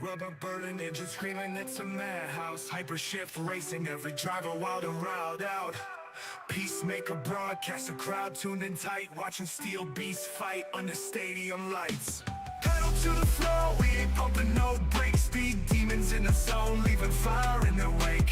Rubber burning engine screaming, it's a madhouse. Hyper shift racing, every driver wild and riled out. Peacemaker broadcast, a crowd tuned in tight, watching steel beasts fight under stadium lights. Pedal to the floor, we ain't pumping no brake. Speed demons in the zone, leaving fire in their wake.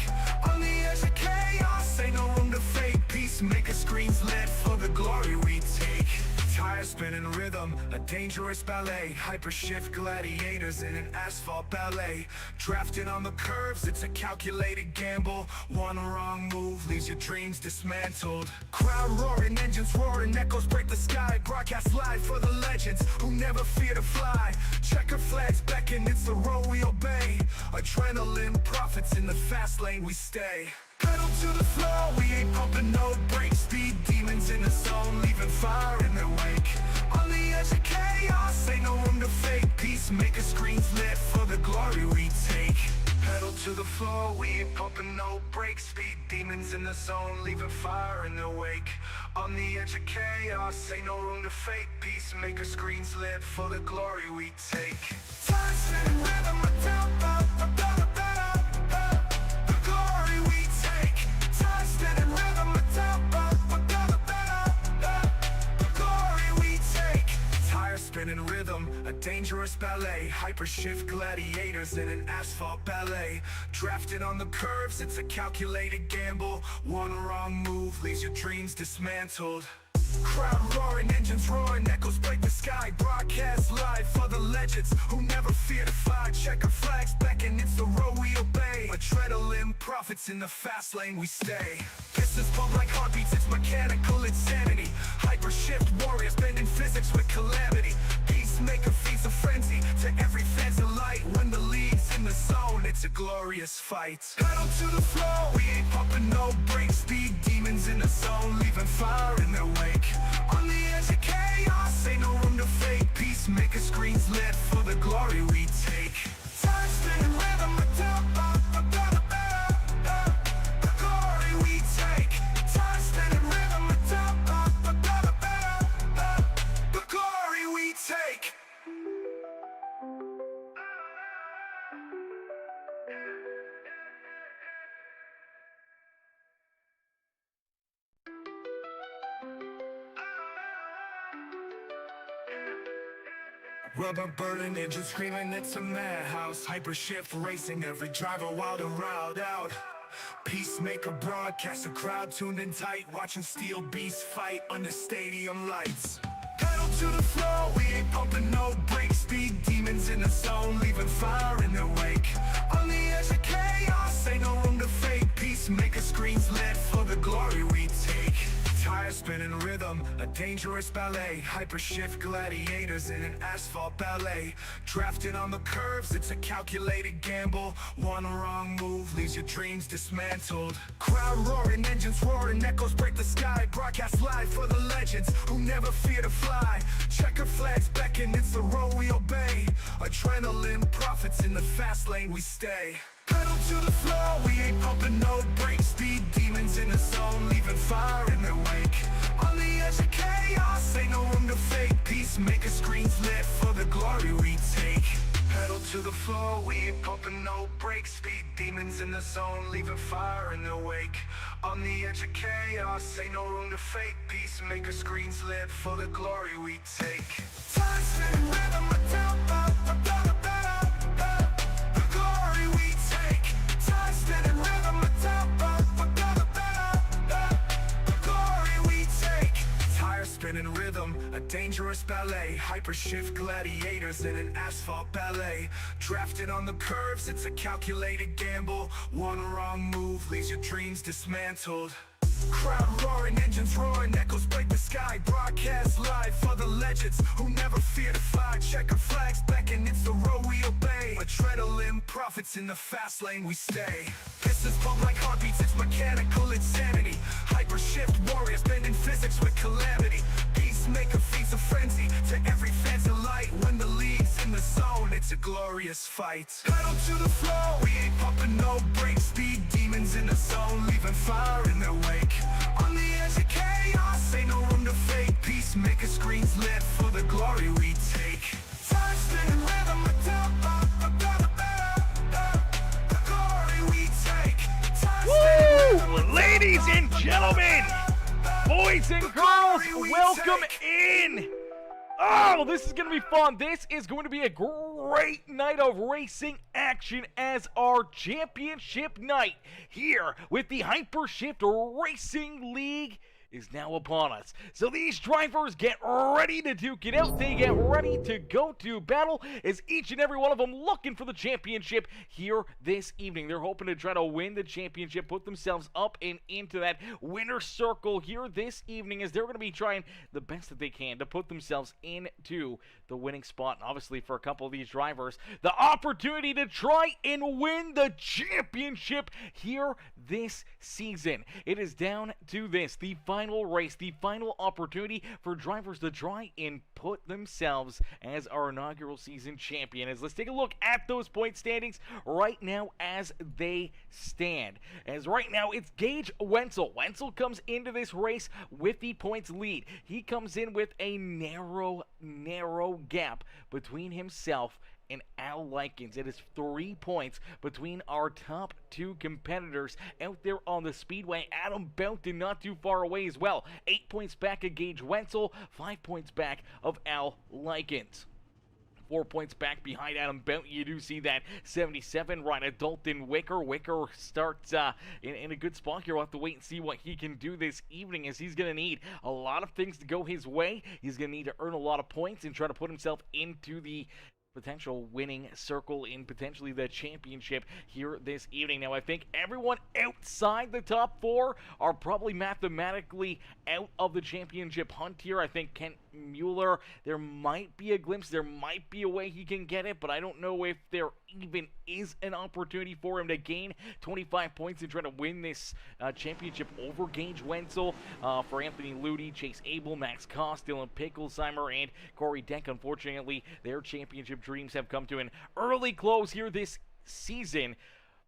On the edge of chaos, ain't no room to fake. Peacemaker screens lit for the glory we take. Tires spinning rhythm, a dangerous ballet. Hyper shift gladiators in an asphalt ballet. Drafting on the curves, it's a calculated gamble. One wrong move leaves your dreams dismantled. Crowd roaring, engines roaring, echoes break the sky. Broadcast live for the legends who never fear to fly. Checker flags beckon, it's the road we obey. Adrenaline profits, in the fast lane we stay. Pedal to the floor, we ain't pumping no brakes. Speed demons in the zone, leaving fire in their wake. On the edge of chaos, ain't no room to fake. Peacemaker screens lit for the glory we take. Pedal to the floor, we ain't pumping no brakes. Speed demons in the zone, leaving fire in their wake. On the edge of chaos, ain't no room to fake. Peacemaker screens lit for the glory we take. Time spinning rhythm, a tempo, the glory we take. Time spinning rhythm, a tempo, the glory we take. Tire spinning rhythm, a dangerous ballet. Hyper shift gladiators in an asphalt ballet. Drafted on the curves, it's a calculated gamble. One wrong move leaves your dreams dismantled. Crowd roaring, engines roaring, echoes break the sky. Broadcast live for the legends who never fear to fly. Checker flags beckon, it's the road we obey. Adrenaline profits, in the fast lane we stay. Pistons pump like heartbeats, it's mechanical insanity. Hyper shift warriors bending physics with calamity. Peacemaker feeds a frenzy to every fan's delight. When the lead's in the zone, it's a glorious fight. Pedal to the floor, we ain't pumping no brakes. Speed demons in the zone, leaving fire in their wake. On the edge of chaos, ain't no room to fake. Peacemaker screens lit for the glory we take. Time spinning rhythm, a tempo, the glory we take. Time spinning rhythm, a tempo, the glory we take. Rubber burning engine screaming, it's a madhouse. Hyper shift racing, every driver wild and riled out. Peacemaker broadcast, a crowd tuned in tight, watching steel beasts fight under stadium lights. Pedal to the floor, we ain't pumping no brakes. Speed demons in the zone, leaving fire in their wake. On the edge of chaos, ain't no room to fake. Peacemaker screens lit for the glory we take. Tire spinning rhythm, a dangerous ballet. Hyper shift gladiators in an asphalt ballet. Drafted on the curves, it's a calculated gamble. One wrong move leaves your dreams dismantled. Crowd roaring, engines roaring, echoes break the sky. Broadcast live for the legends who never fear to fly. Checker flags beckon, it's the road we obey. Adrenaline profits, in the fast lane we stay. Pedal to the floor, we ain't pumping no brakes. Speed demons in the zone, leaving fire in their wake. On the edge of chaos, ain't no room to fake. Peacemaker screens lit for the glory we take. Pedal to the floor, we ain't pumping no brakes. Speed demons in the zone, leaving fire in their wake. On the edge of chaos, ain't no room to fake. Peacemaker screens lit for the glory we take. Time spinning rhythm, a tempo, the glory we take. Time spinning rhythm, a tempo, the glory we take. Tire spinning rhythm, a dangerous ballet. Hyper shift gladiators in an asphalt ballet. Drafted on the curves, it's a calculated gamble. One wrong move leaves your dreams dismantled. Crowd roaring, engines roaring, echoes break the sky. Broadcast live for the legends who never fear to fly. Checker flags beckon, it's the road we obey. Adrenaline profits, in the fast lane we stay. Pistons pump like heartbeats, it's mechanical insanity. Hyper shift warriors bending physics with calamity. Peacemaker feeds a frenzy to every fan's delight. When the lead's in the zone, it's a glorious fight. Pedal to the floor, we ain't pumping no brakes. Speed demons in the zone, leaving fire in their wake. On the edge of chaos, ain't no room to fake. Peacemaker screens lit for the glory we take. Time spinning rhythm, a tempo, gentlemen, boys and girls, welcome in. Oh, this is going to be fun. This is going to be a great night of racing action as our championship night here with the Hypershift Racing League is now upon us. So these drivers get ready to duke it out. They get ready to go to battle as each and every one of them looking for the championship here this evening. They're hoping to try to win the championship, put themselves up and into that winner circle here this evening as they're going to be trying the best that they can to put themselves into the winning spot. And obviously for a couple of these drivers, the opportunity to try and win the championship here this season. It is down to this, the final race, the final opportunity for drivers to try and put themselves as our inaugural season champion. As let's take a look at those point standings right now as they stand. As right now it's Gage Wenzel. Wenzel comes into this race with the points lead. He comes in with a narrow gap between himself and Al Likens. It is 3 points between our top two competitors out there on the speedway. Adam Belton not too far away as well. 8 points back of Gage Wenzel, 5 points back of Al Likens. 4 points back behind Adam Belton. You do see that 77 right at Dalton Wicker. Wicker starts in a good spot here. We'll have to wait and see what he can do this evening as he's going to need a lot of things to go his way. He's going to need to earn a lot of points and try to put himself into the potential winning circle in potentially the championship here this evening. Now, I think everyone outside the top four are probably mathematically out of the championship hunt here. I think Kent Mueller, there might be a glimpse, there might be a way he can get it, but I don't know if there even is an opportunity for him to gain 25 points and try to win this championship over Gage Wenzel. For Anthony Ludy, Chase Abel, Max Koss, Dylan Picklesheimer, and Corey Denk, unfortunately, their championship dreams have come to an early close here this season.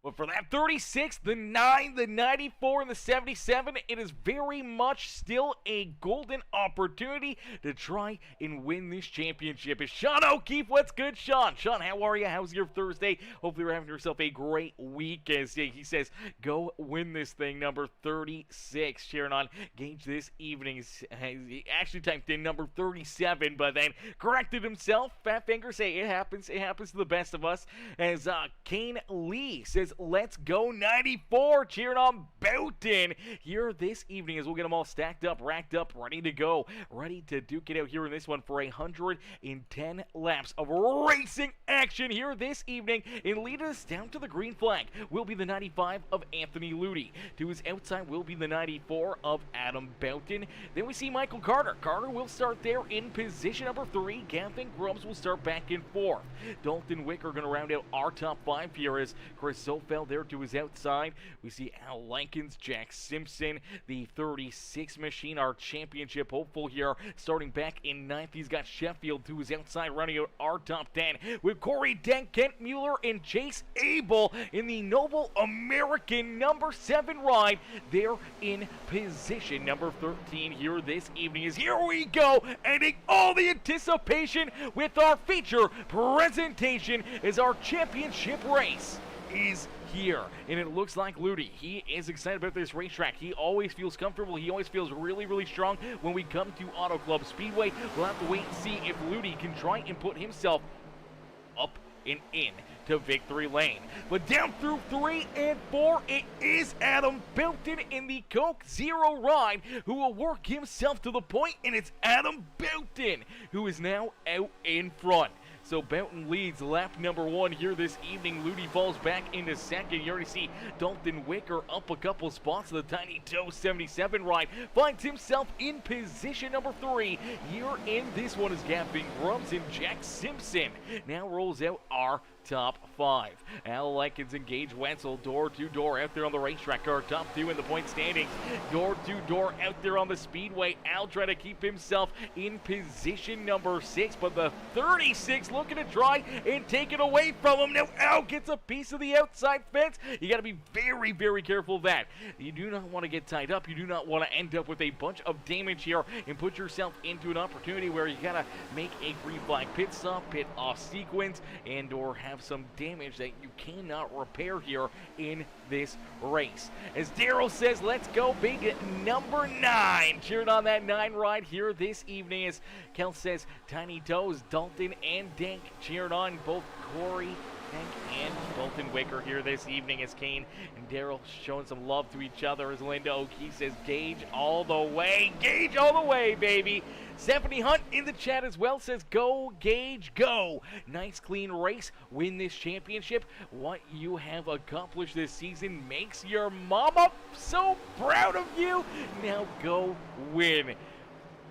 But for that 36, the 9, the 94, and the 77, it is very much still a golden opportunity to try and win this championship. It's Sean O'Keefe. What's good, Sean? Sean, how are you? How's your Thursday? Hopefully you're having yourself a great week as he says, go win this thing. Number 36, sharing on Gage this evening. He actually typed in number 37, but then corrected himself. Fat finger, say it happens. It happens to the best of us. As Kane Lee says, let's go 94, cheering on Boughton here this evening as we'll get them all stacked up, racked up, ready to go, ready to duke it out here in this one for 110 laps of racing action here this evening. And lead us down to the green flag will be the 95 of Anthony Ludy. To his outside will be the 94 of Adam Boughton. Then we see Michael Carter. Carter will start there in position number 3. Gavin Grubbs will start back in 4th. Dalton Wicker going to round out our top 5 here as Chris Sofeld there to his outside. We see Al Likens, Jack Simpson, the 36 machine, our championship hopeful here, starting back in 9th. He's got Sheffield to his outside, running out our top 10 with Corey Denk, Kent Mueller, and Chase Abel in the Noble American number 7 ride. They're in position number 13 here this evening. As here we go, ending all the anticipation with our feature presentation as our championship race is here, and it looks like Ludy, he is excited about this racetrack. He always feels comfortable. He always feels really strong when we come to Auto Club Speedway. We'll have to wait and see if Ludy can try and put himself up and in to victory lane. But down through 3 and 4, it is Adam Belton in the Coke Zero ride who will work himself to the point, and it's Adam Belton who is now out in front. So Belton leads lap number 1 here this evening. Ludy falls back into second. You already see Dalton Wicker up a couple spots. The Tiny Toe 77 ride finds himself in position number 3. Here in this one is Gavin Grubbs, and Jack Simpson now rolls out our top 5. Al Likens and Gage Wenzel door to door out there on the racetrack. Our top 2 in the point standings. Door to door out there on the speedway. Al trying to keep himself in position number 6, but the 36 looking to try and take it away from him. Now Al gets a piece of the outside fence. You got to be very careful of that. You do not want to get tied up. You do not want to end up with a bunch of damage here and put yourself into an opportunity where you got to make a green flag pit stop, pit off sequence, and or have have some damage that you cannot repair here in this race. As Daryl says, let's go big number 9. Cheering on that 9 ride here this evening, as Kel says, Tiny Toes, Dalton, and Dink cheering on both Corey, Hank, and Dalton Wicker here this evening, as Kane and Daryl showing some love to each other, as Linda O'Kee says, Gage all the way. Gage all the way, baby. Stephanie Hunt in the chat as well says, go Gage, go. Nice clean race, win this championship. What you have accomplished this season makes your mama so proud of you. Now go win.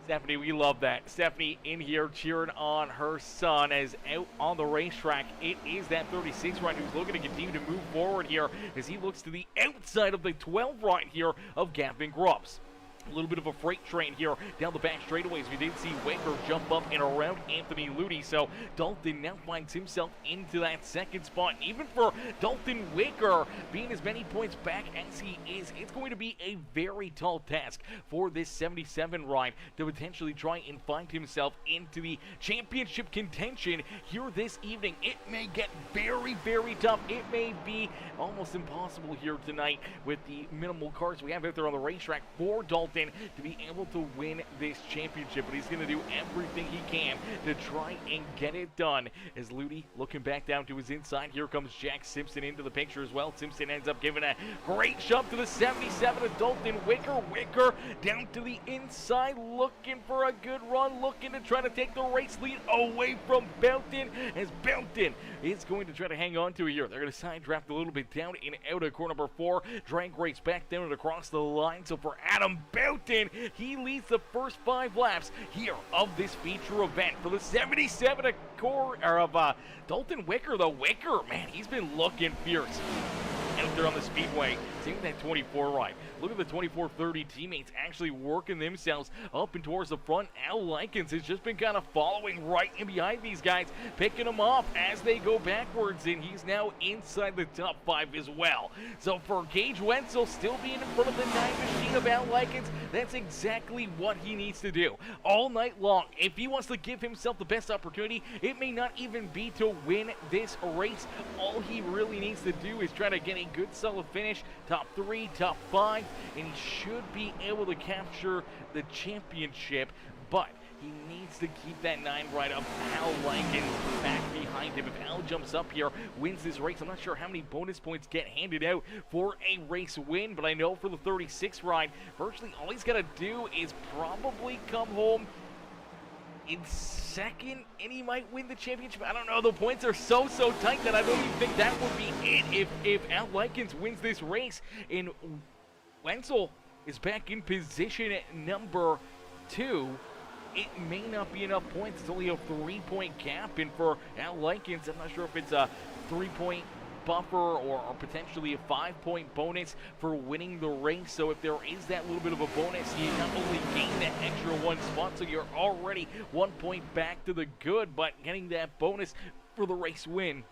Stephanie, we love that. Stephanie in here cheering on her son as out on the racetrack. It is that 36 ride who's looking to continue to move forward here as he looks to the outside of the 12 ride here of Gavin Grubbs. A little bit of a freight train here down the back straightaways. We did see Waker jump up and around Anthony Ludi, so Dalton now finds himself into that second spot. And even for Dalton Waker, being as many points back as he is, it's going to be a very tall task for this 77 ride to potentially try and find himself into the championship contention here this evening. It may get very, very tough. It may be almost impossible here tonight with the minimal cars we have out there on the racetrack for Dalton to be able to win this championship, but he's going to do everything he can to try and get it done. As Ludi looking back down to his inside, here comes Jack Simpson into the picture as well. Simpson ends up giving a great shove to the 77 of Dalton Wicker. Wicker down to the inside, looking for a good run, looking to try to take the race lead away from Belton, as Belton is going to try to hang on to it here. They're going to side draft a little bit down and out of corner number 4, drag race back down and across the line. So for Adam Belton, he leads the first 5 laps here of this feature event for the 77 of Dalton Wicker. The Wicker, man, he's been looking fierce out there on the speedway. Same with that 24 ride. Look at the 24-30 teammates actually working themselves up and towards the front. Al Likens has just been kind of following right in behind these guys, picking them off as they go backwards, and he's now inside the top 5 as well. So for Gage Wenzel, still being in front of the 9 machine of Al Likens, that's exactly what he needs to do all night long. If he wants to give himself the best opportunity, it may not even be to win this race. All he really needs to do is try to get a good solid finish, top 3, top 5, and he should be able to capture the championship, but he needs to keep that 9 right up. Al Likens back behind him. If Al jumps up here, wins this race, I'm not sure how many bonus points get handed out for a race win, but I know for the 36 ride, virtually all he's got to do is probably come home in second, and he might win the championship. I don't know. The points are so tight that I don't even think that would be it if Al Likens wins this race. And Wenzel is back in position at number 2. It may not be enough points. It's only a 3-point gap, and for Al Likens, I'm not sure if it's a 3-point buffer or potentially a 5-point bonus for winning the race. So if there is that little bit of a bonus, you not only gain that extra 1 spot, so you're already 1 point back to the good, but getting that bonus for the race win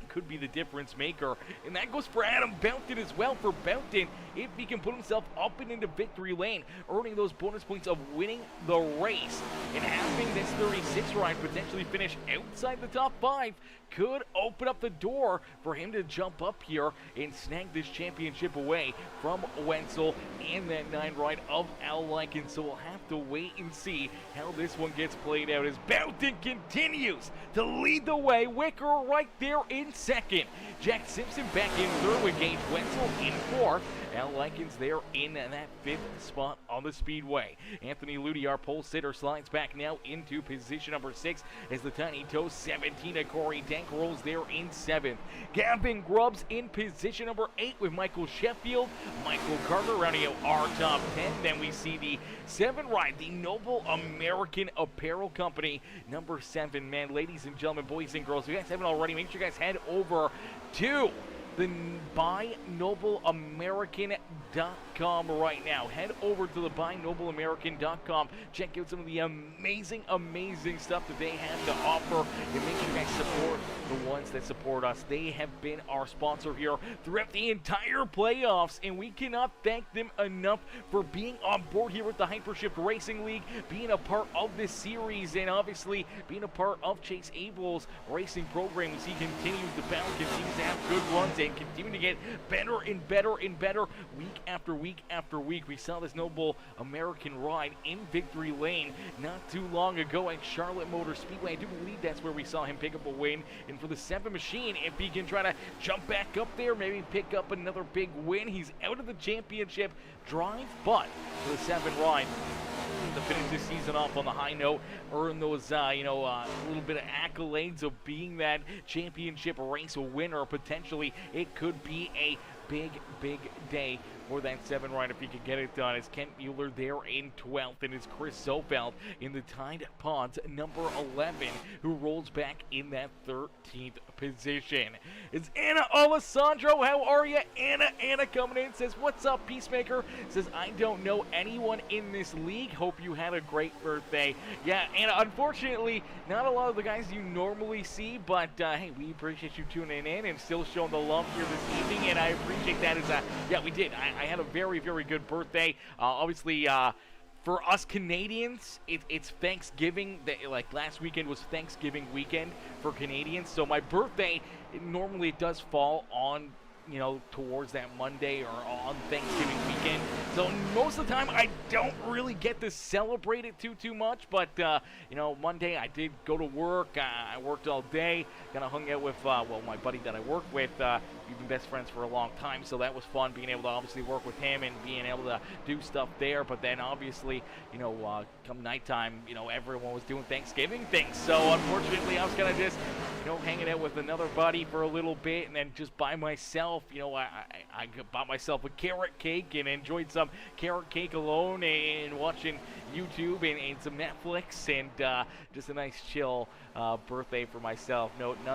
could be the difference maker. And that goes for Adam Belton as well. For Belton, if he can put himself up and into victory lane, earning those bonus points of winning the race and having this 36 ride potentially finish outside the top 5, could open up the door for him to jump up here and snag this championship away from Wenzel and that 9 ride of Al Likens. So we'll have to wait and see how this one gets played out as Belton continues to lead the way. Wicker right there in second. Jack Simpson back in third with Gage Wenzel in 4th. Al Likens there in that 5th spot on the speedway. Anthony Ludi, our pole sitter, slides back now into position number 6 as the Tiny Toe 17 of Corey Dank rolls there in 7th. Gavin Grubbs in position number 8 with Michael Sheffield. Michael Carter rounding out our top 10. Then we see the 7 ride, the Noble American Apparel Company, number 7. Man, ladies and gentlemen, boys and girls, if you guys haven't already, make sure you guys head over to the BuyNobleAmerican.com right now. Head over to the BuyNobleAmerican.com. Check out some of the amazing stuff that they have to offer, and make sure you guys support the ones that support us. They have been our sponsor here throughout the entire playoffs, and we cannot thank them enough for being on board here with the Hypershift Racing League, being a part of this series, and obviously being a part of Chase Abel's racing program as he continues to bounce, continues to have good runs, and continue to get better and better and better week after week after week. We saw this noble American ride in victory lane not too long ago at Charlotte Motor Speedway. I do believe that's where we saw him pick up a win. And for the 7 machine, if he can try to jump back up there, maybe pick up another big win, he's out of the championship drive, but for the 7 ride, to finish this season off on the high note, earn those, a little bit of accolades of being that championship race winner. Potentially, it could be a big day for that 7 ride if he could get it done. It's Kent Mueller there in 12th, and it's Chris Sofeld in the Tide Pods number 11, who rolls back in that 13th position. It's Anna Alessandro. How are you, Anna? Anna coming in says, "What's up, Peacemaker?" Says, "I don't know anyone in this league. Hope you had a great birthday." Yeah, Anna, unfortunately, not a lot of the guys you normally see, but hey, we appreciate you tuning in and still showing the love here this evening, and I appreciate that. Yeah, we did. I had a very good birthday. Obviously, for us Canadians, it's Thanksgiving. Like last weekend was Thanksgiving weekend for Canadians, so my birthday normally does fall on, towards that Monday or on Thanksgiving weekend. So most of the time I don't really get to celebrate it too much, but Monday I did go to work. I worked all day, kind of hung out with my buddy that I work with. We've been best friends for a long time, so that was fun, being able to obviously work with him and being able to do stuff there. But then obviously, come nighttime, everyone was doing Thanksgiving things. So unfortunately, I was kind of just, hanging out with another buddy for a little bit, and then just by myself, I bought myself a carrot cake and enjoyed some carrot cake alone, and watching YouTube and some Netflix, and just a nice chill birthday for myself. Nothing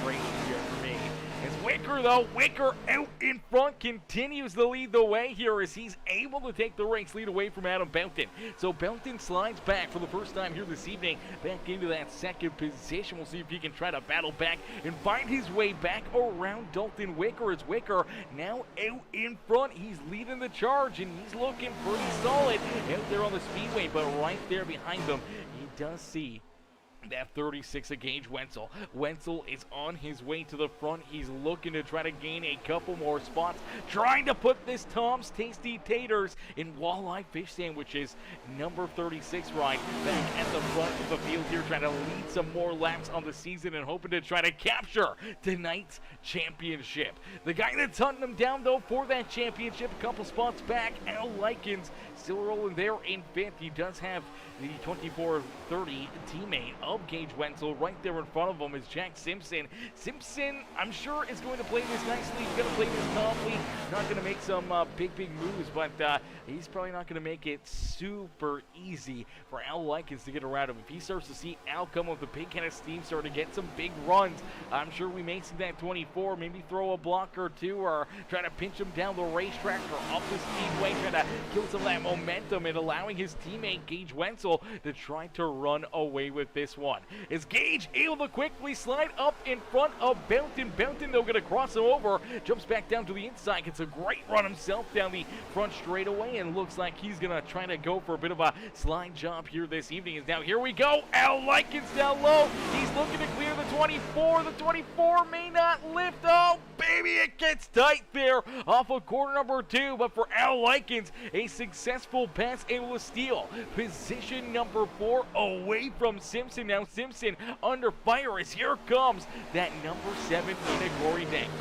crazy here for me. It's Wicker, though. Wicker out in front, continues to lead the way here as he's able to take the race lead away from Adam Belton. So Belton slides back for the first time here this evening, back into that second position. We'll see if he can try to battle back and find his way back around Dalton Wicker. As Wicker now out in front, he's leading the charge, and he's looking pretty solid out there on the speedway. But right there behind him, he does see that 36 of Gage Wenzel. Wenzel is on his way to the front. He's looking to try to gain a couple more spots, trying to put this Tom's Tasty Taters in Walleye Fish Sandwiches number 36 ride back at the front of the field here, trying to lead some more laps on the season and hoping to try to capture tonight's championship. The guy that's hunting him down, though, for that championship, a couple spots back, Al Likens, still rolling there in 5th. He does have the 24-30 teammate of Gage Wenzel. Right there in front of him is Jack Simpson. Simpson, I'm sure, is going to play this nicely. He's going to play this calmly. Not going to make some big moves, but he's probably not going to make it super easy for Al Likens to get around him. If he starts to see Al come with a big kind of steam, start to get some big runs, I'm sure we may see that 24 maybe throw a block or two, or try to pinch him down the racetrack or up the speedway, trying to kill some of that momentum and allowing his teammate Gage Wenzel to try to run away with this one. Is Gage able to quickly slide up in front of Belton? Belton, though, going to cross him over, jumps back down to the inside, gets a great run himself down the front straightaway, and looks like he's going to try to go for a bit of a slide job here this evening. Is now, here we go, Al Likens down low. He's looking to clear the 24. The 24 may not lift. Oh, baby, it gets tight there off of corner number 2, but for Al Likens, a successful pass, able to steal position number 4 away from Simpson. Now Simpson under fire as here comes that number 7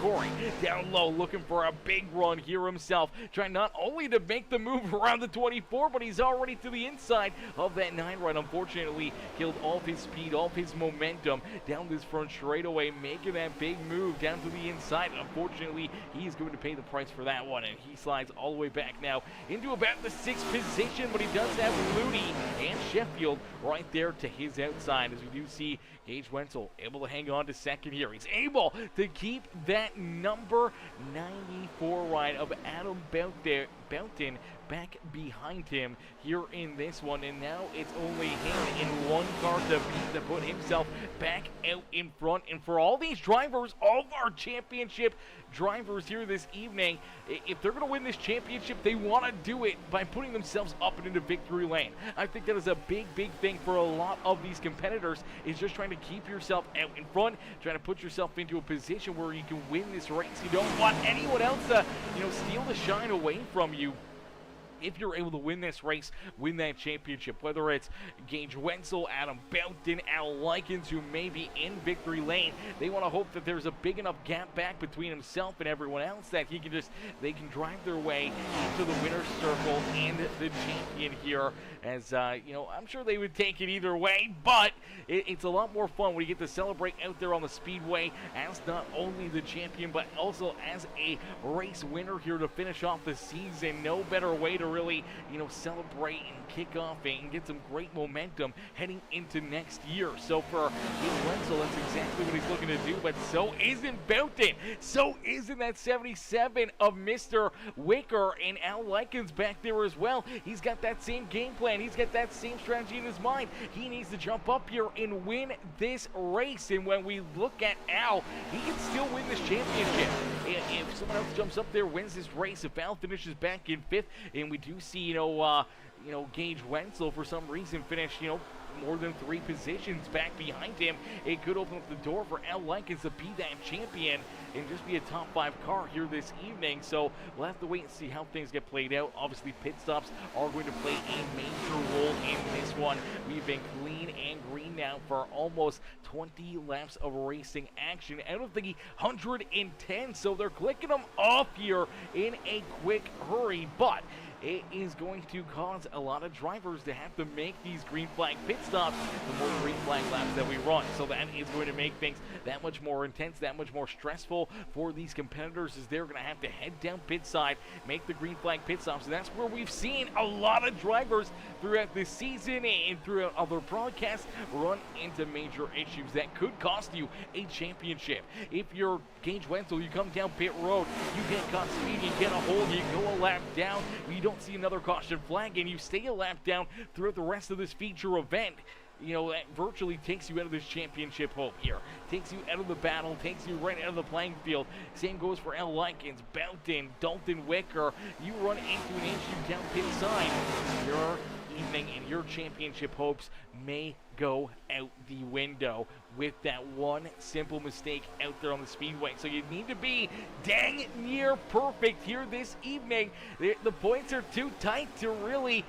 Corey down low, looking for a big run here himself, trying not only to make the move around the 24, but he's already to the inside of that 9 run. Unfortunately, killed all of his speed, all of his momentum down this front straightaway, making that big move down to the inside. Unfortunately, he's going to pay the price for that one, and he slides all the way back now into about the 6th position, but he does have Looney and Sheffield right there to his outside. side, as we do see Gage Wenzel able to hang on to second here. He's able to keep that number 94 ride of Adam Belton back behind him here in this one, and now it's only him in one car to beat to put himself back out in front. And for all these drivers, all of our championship drivers here this evening, if they're going to win this championship, they want to do it by putting themselves up and into victory lane. I think that is a big thing for a lot of these competitors, is just trying to keep yourself out in front, trying to put yourself into a position where you can win this race. You don't want anyone else to, steal the shine away from you. If you're able to win this race, win that championship, whether it's Gage Wenzel, Adam Belton, Al Likens, who may be in victory lane, they want to hope that there's a big enough gap back between himself and everyone else that they can drive their way into the winner's circle and the champion here. As, I'm sure they would take it either way, but it's a lot more fun when you get to celebrate out there on the speedway as not only the champion, but also as a race winner here to finish off the season. No better way to really, celebrate and kick off and get some great momentum heading into next year. So for Gage Wenzel, that's exactly what he's looking to do, but so isn't Belton. So isn't that 77 of Mr. Wicker, and Al Likens back there as well. He's got that same game plan. He's got that same strategy in his mind. He needs to jump up here and win this race. And when we look at Al, he can still win this championship. If someone else jumps up there, wins this race, if Al finishes back in 5th, and we do see, Gage Wenzel for some reason finish, more than 3 positions back behind him, it could open up the door for Al Likens to be that champion and just be a top 5 car here this evening. So we'll have to wait and see how things get played out. Obviously, pit stops are going to play a major role in this one. We've been clean and green now for almost 20 laps of racing action out of the 110, so they're clicking them off here in a quick hurry, but it is going to cause a lot of drivers to have to make these green flag pit stops the more green flag laps that we run. So that is going to make things that much more intense, that much more stressful for these competitors, as they're going to have to head down pit side, make the green flag pit stops. And that's where we've seen a lot of drivers throughout this season and throughout other broadcasts run into major issues that could cost you a championship. If you're Gage Wenzel, you come down pit road, you get caught speeding, you get a hold, you go a lap down, you don't see another caution flag, and you stay a lap down throughout the rest of this feature event, that virtually takes you out of this championship hope here. Takes you out of the battle, takes you right out of the playing field. Same goes for Al Likens, Belton, Dalton Wicker. You run into an issue down pit side, your evening and your championship hopes may go out the window with that one simple mistake out there on the speedway. So you need to be dang near perfect here this evening. The points are too tight to really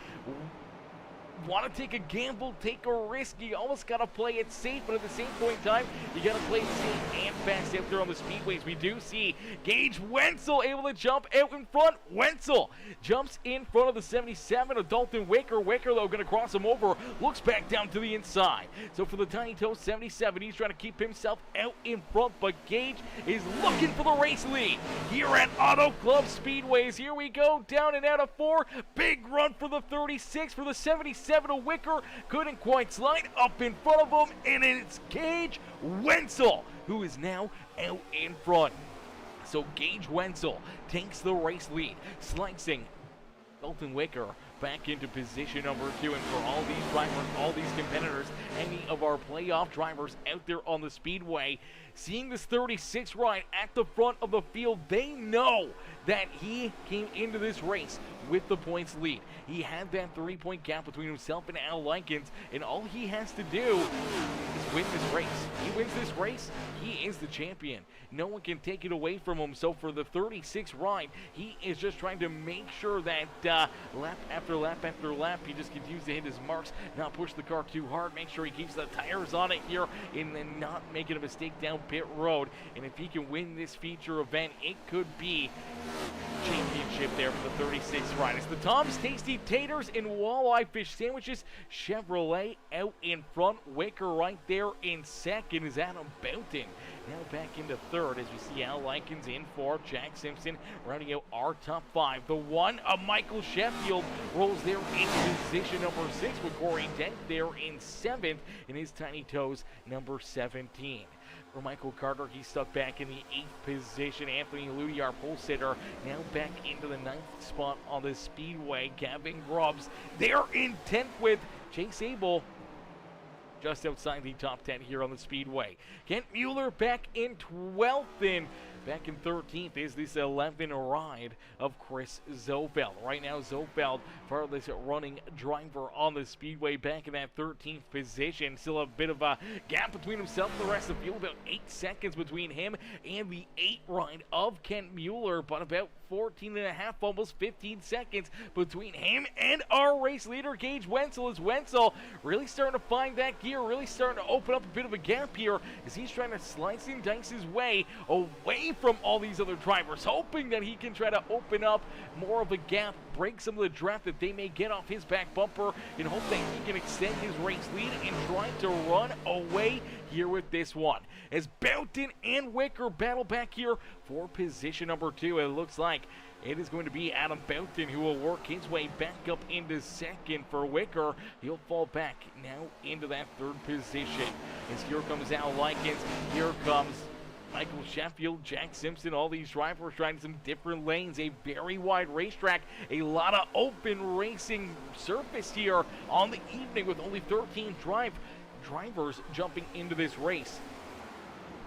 want to take a gamble, take a risk. You almost got to play it safe, but at the same point in time, you got to play it safe and fast out there on the speedways. We do see Gage Wenzel able to jump out in front. Wenzel jumps in front of the 77 of Dalton Wicker. Wicker, though, going to cross him over, looks back down to the inside. So for the Tiny Toe 77, he's trying to keep himself out in front, but Gage is looking for the race lead here at Auto Club Speedways. Here we go, down and out of 4. Big run for the 36, for the 77 of Wicker, couldn't quite slide up in front of him, and it's Gage Wenzel who is now out in front. So Gage Wenzel takes the race lead, slicing Dalton Wicker back into position number 2. And for all these drivers, all these competitors, any of our playoff drivers out there on the speedway, seeing this 36 ride at the front of the field, they know that he came into this race with the points lead. He had that 3-point gap between himself and Al Likens, and all he has to do is win this race. He wins this race, he is the champion. No one can take it away from him. So for the 36 ride, he is just trying to make sure that lap after lap after lap, he just continues to hit his marks, not push the car too hard, make sure he keeps the tires on it here, and then not making a mistake down pit road. And if he can win this feature event, it could be championship there for the 36 ride. It's the Tom's Tasty Taters and Walleye Fish Sandwiches Chevrolet out in front. Wicker right there in second is Adam Belton now back into third as we see Al Likens in fourth, Jack Simpson rounding out our top 5. The one of Michael Sheffield rolls there in position number 6 with Corey Dent there in 7th in his Tiny Toes number 17. For Michael Carter, he's stuck back in the 8th position. Anthony Ludi, our pole sitter, now back into the 9th spot on the Speedway. Gavin Grubbs there in 10th with Chase Abel just outside the top 10 here on the Speedway. Kent Mueller back in 12th, and back in 13th is this 11 ride of Chris Zofeld. Right now, Zofeld, farthest running driver on the Speedway, back in that 13th position. Still a bit of a gap between himself and the rest of the field, about 8 seconds between him and the 8 ride of Kent Mueller, but about 14 and a half, almost 15 seconds between him and our race leader, Gage Wenzel, as Wenzel really starting to find that gear, really starting to open up a bit of a gap here as he's trying to slice and dice his way away from all these other drivers, hoping that he can try to open up more of a gap, break some of the draft that they may get off his back bumper, and hope that he can extend his race lead and try to run away here with this one. As Boughton and Wicker battle back here for position number 2, it looks like it is going to be Adam Boughton who will work his way back up into second. For Wicker, he'll fall back now into that 3rd position. As here comes Al Likens, here comes Michael Sheffield, Jack Simpson, all these drivers trying some different lanes, a very wide racetrack, a lot of open racing surface here on the evening with only 13 drivers jumping into this race.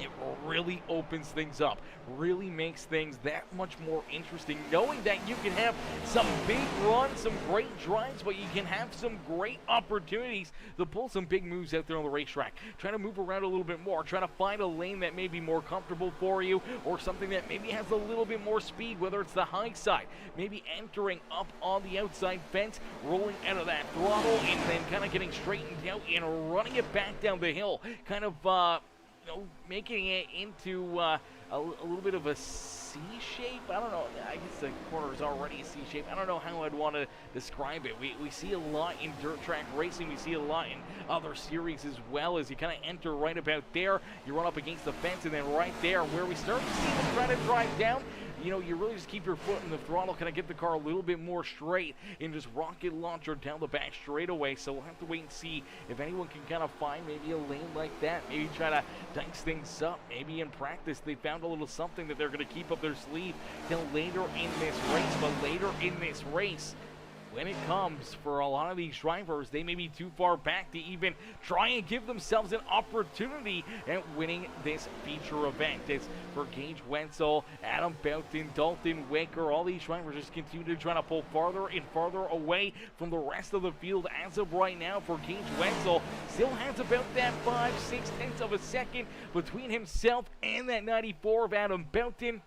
It really opens things up, really makes things that much more interesting, knowing that you can have some big runs, some great drives, but you can have some great opportunities to pull some big moves out there on the racetrack. Trying to move around a little bit more, trying to find a lane that may be more comfortable for you, or something that maybe has a little bit more speed, whether it's the high side, maybe entering up on the outside fence, rolling out of that throttle, and then kind of getting straightened out and running it back down the hill, kind of making it into a little bit of a C shape. I don't know. I guess the corner is already a C shape. I don't know how I'd want to describe it. We see a lot in dirt track racing. We see a lot in other series as well. As you kind of enter right about there, you run up against the fence, and then right there where we start to see them try to drive down, you really just keep your foot in the throttle, kind of get the car a little bit more straight, and just rocket launcher down the back straightaway. So we'll have to wait and see if anyone can kind of find maybe a lane like that, maybe try to dice things up. Maybe in practice they found a little something that they're going to keep up their sleeve till later in this race. But later in this race, when it comes for a lot of these drivers, they may be too far back to even try and give themselves an opportunity at winning this feature event. It's for Gage Wenzel, Adam Boughton, Dalton Wicker, all these drivers just continue to try to pull farther and farther away from the rest of the field. As of right now, for Gage Wenzel, still has about that 5-6 tenths of a second between himself and that 94 of Adam Boughton,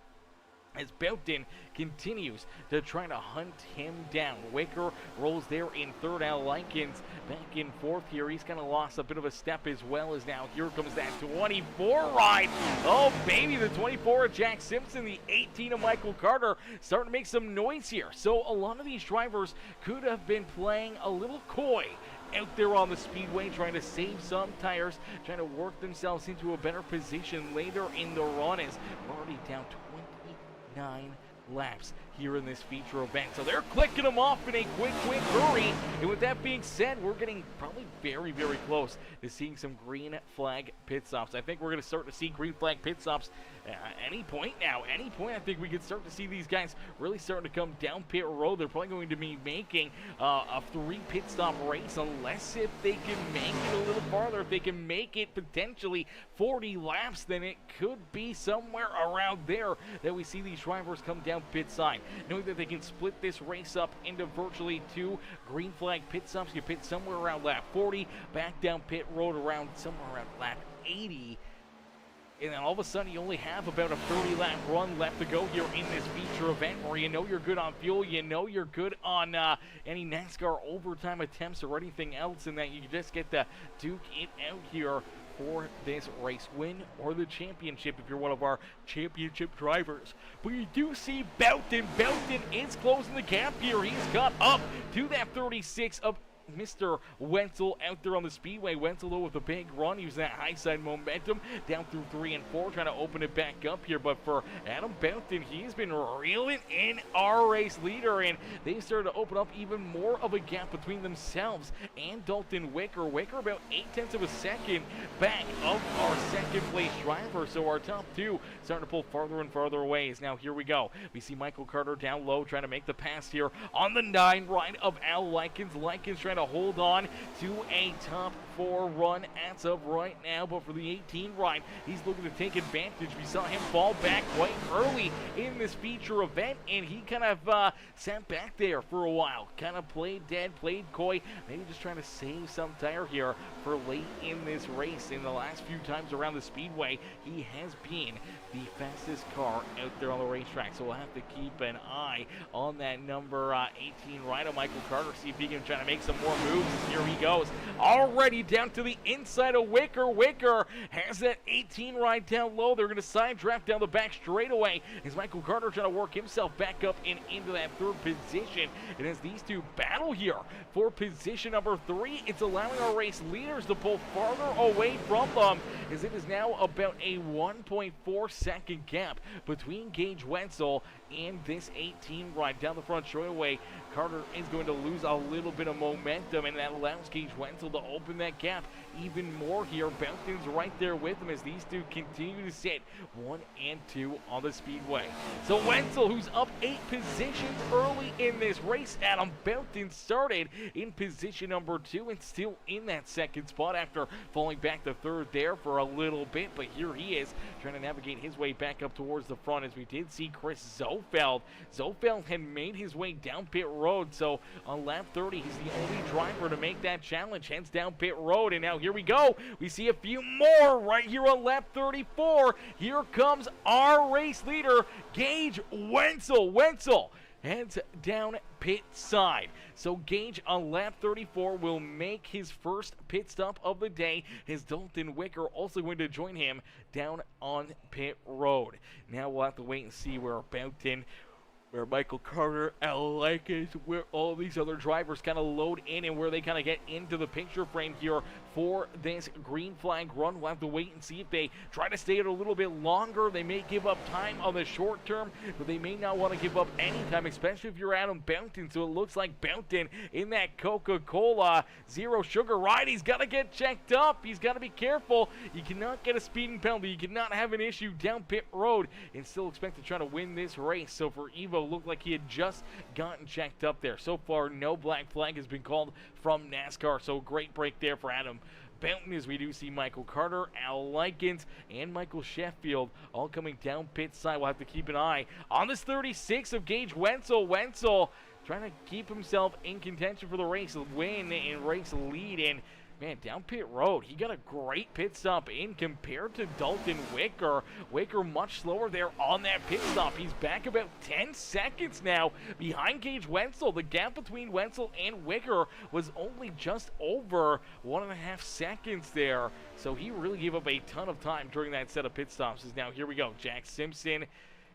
as Boughton continues to try to hunt him down. Wicker rolls there in 3rd. Al Likens back in 4th here. He's kind of lost a bit of a step as well, as now here comes that 24 ride. Oh, baby, the 24 of Jack Simpson, the 18 of Michael Carter, starting to make some noise here. So a lot of these drivers could have been playing a little coy out there on the Speedway, trying to save some tires, trying to work themselves into a better position later in the run, as we're already down 29 laps here in this feature event. So they're clicking them off in a quick hurry. And with that being said, we're getting probably very, very close to seeing some green flag pit stops. I think we're going to start to see green flag pit stops any point now. Any point, I think we could start to see these guys really starting to come down pit road. They're probably going to be making a 3 pit stop race, unless if they can make it a little farther. If they can make it potentially 40 laps, then it could be somewhere around there that we see these drivers come down pit side. Knowing that they can split this race up into virtually 2 green flag pit stops. You pit somewhere around lap 40, back down pit road around somewhere around lap 80. And then all of a sudden you only have about a 30-lap run left to go here in this feature event, where you know you're good on fuel, you know you're good on any NASCAR overtime attempts or anything else, and that you just get to duke it out here for this race, win or the championship if you're one of our championship drivers. But you do see Boughton. Boughton is closing the gap here. He's got up to that 36 of Mr. Wenzel out there on the speedway. Wenzel, though, with a big run, using that high side momentum down through 3 and 4, trying to open it back up here. But for Adam Boughton, he's been reeling in our race leader, and they started to open up even more of a gap between themselves and Dalton Wicker. Wicker about 0.8 of a second back of our second place driver. So our top two starting to pull farther and farther away. Now here we go. We see Michael Carter down low trying to make the pass here on the 9 right of Al Likens. Likens trying to hold on to a top 4 run as of right now, but for the 18 right, he's looking to take advantage. We saw him fall back quite early in this feature event, and he kind of sat back there for a while, kind of played dead, played coy, maybe just trying to save some tire here for late in this race. In the last few times around the speedway, he has been the fastest car out there on the racetrack, so we'll have to keep an eye on that number 18 right of Michael Carter, see if he can try to make some more moves. Here he goes, already down to the inside of Wicker. Wicker has that 18 right down low. They're going to side draft down the back straightaway as Michael Carter trying to work himself back up and into that 3rd position. And as these two battle here for position number 3, it's allowing our race leaders to pull farther away from them, as it is now about a 1.4 second gap between Gage Wenzel and this 18 right down the front straightaway. Carter is going to lose a little bit of momentum, and that allows Gage Wenzel to open that gap even more here. Boughton's right there with him as these two continue to sit 1 and 2 on the speedway. So Wenzel, who's up 8 positions early in this race. Adam Boughton started in position number 2 and still in that 2nd spot after falling back to 3rd there for a little bit, but here he is trying to navigate his way back up towards the front, as we did see Chris Zofeld. Zofeld had made his way down pit road, so on lap 30, he's the only driver to make that challenge, hence down pit road. And now here we go. We see a few more right here on lap 34. Here comes our race leader, Gage Wenzel. Wenzel heads down pit side. So Gage on lap 34 will make his first pit stop of the day. His Dalton Wicker also going to join him down on pit road. Now we'll have to wait and see where Boughton, where Michael Carter, Al Likens, where all these other drivers kind of load in and where they kind of get into the picture frame here for this green flag run. We'll have to wait and see if they try to stay it a little bit longer. They may give up time on the short term, but they may not want to give up any time, especially if you're Adam Boughton. So it looks like Boughton in that Coca-Cola Zero Sugar ride. He's got to get checked up. He's got to be careful. You cannot get a speeding penalty. You cannot have an issue down pit road and still expect to try to win this race. So for Evo, looked like he had just gotten checked up there. So far, no black flag has been called from NASCAR, so great break there for Adam Boughton, as we do see Michael Carter, Al Likens, and Michael Sheffield all coming down pit side. We'll have to keep an eye on this 36 of Gage Wenzel. Wenzel trying to keep himself in contention for the race win and race lead. And man, down pit road, he got a great pit stop in compared to Dalton Wicker. Wicker much slower there on that pit stop. He's back about 10 seconds now behind Gage Wenzel. The gap between Wenzel and Wicker was only just over 1.5 seconds there. So he really gave up a ton of time during that set of pit stops. Now here we go. Jack Simpson,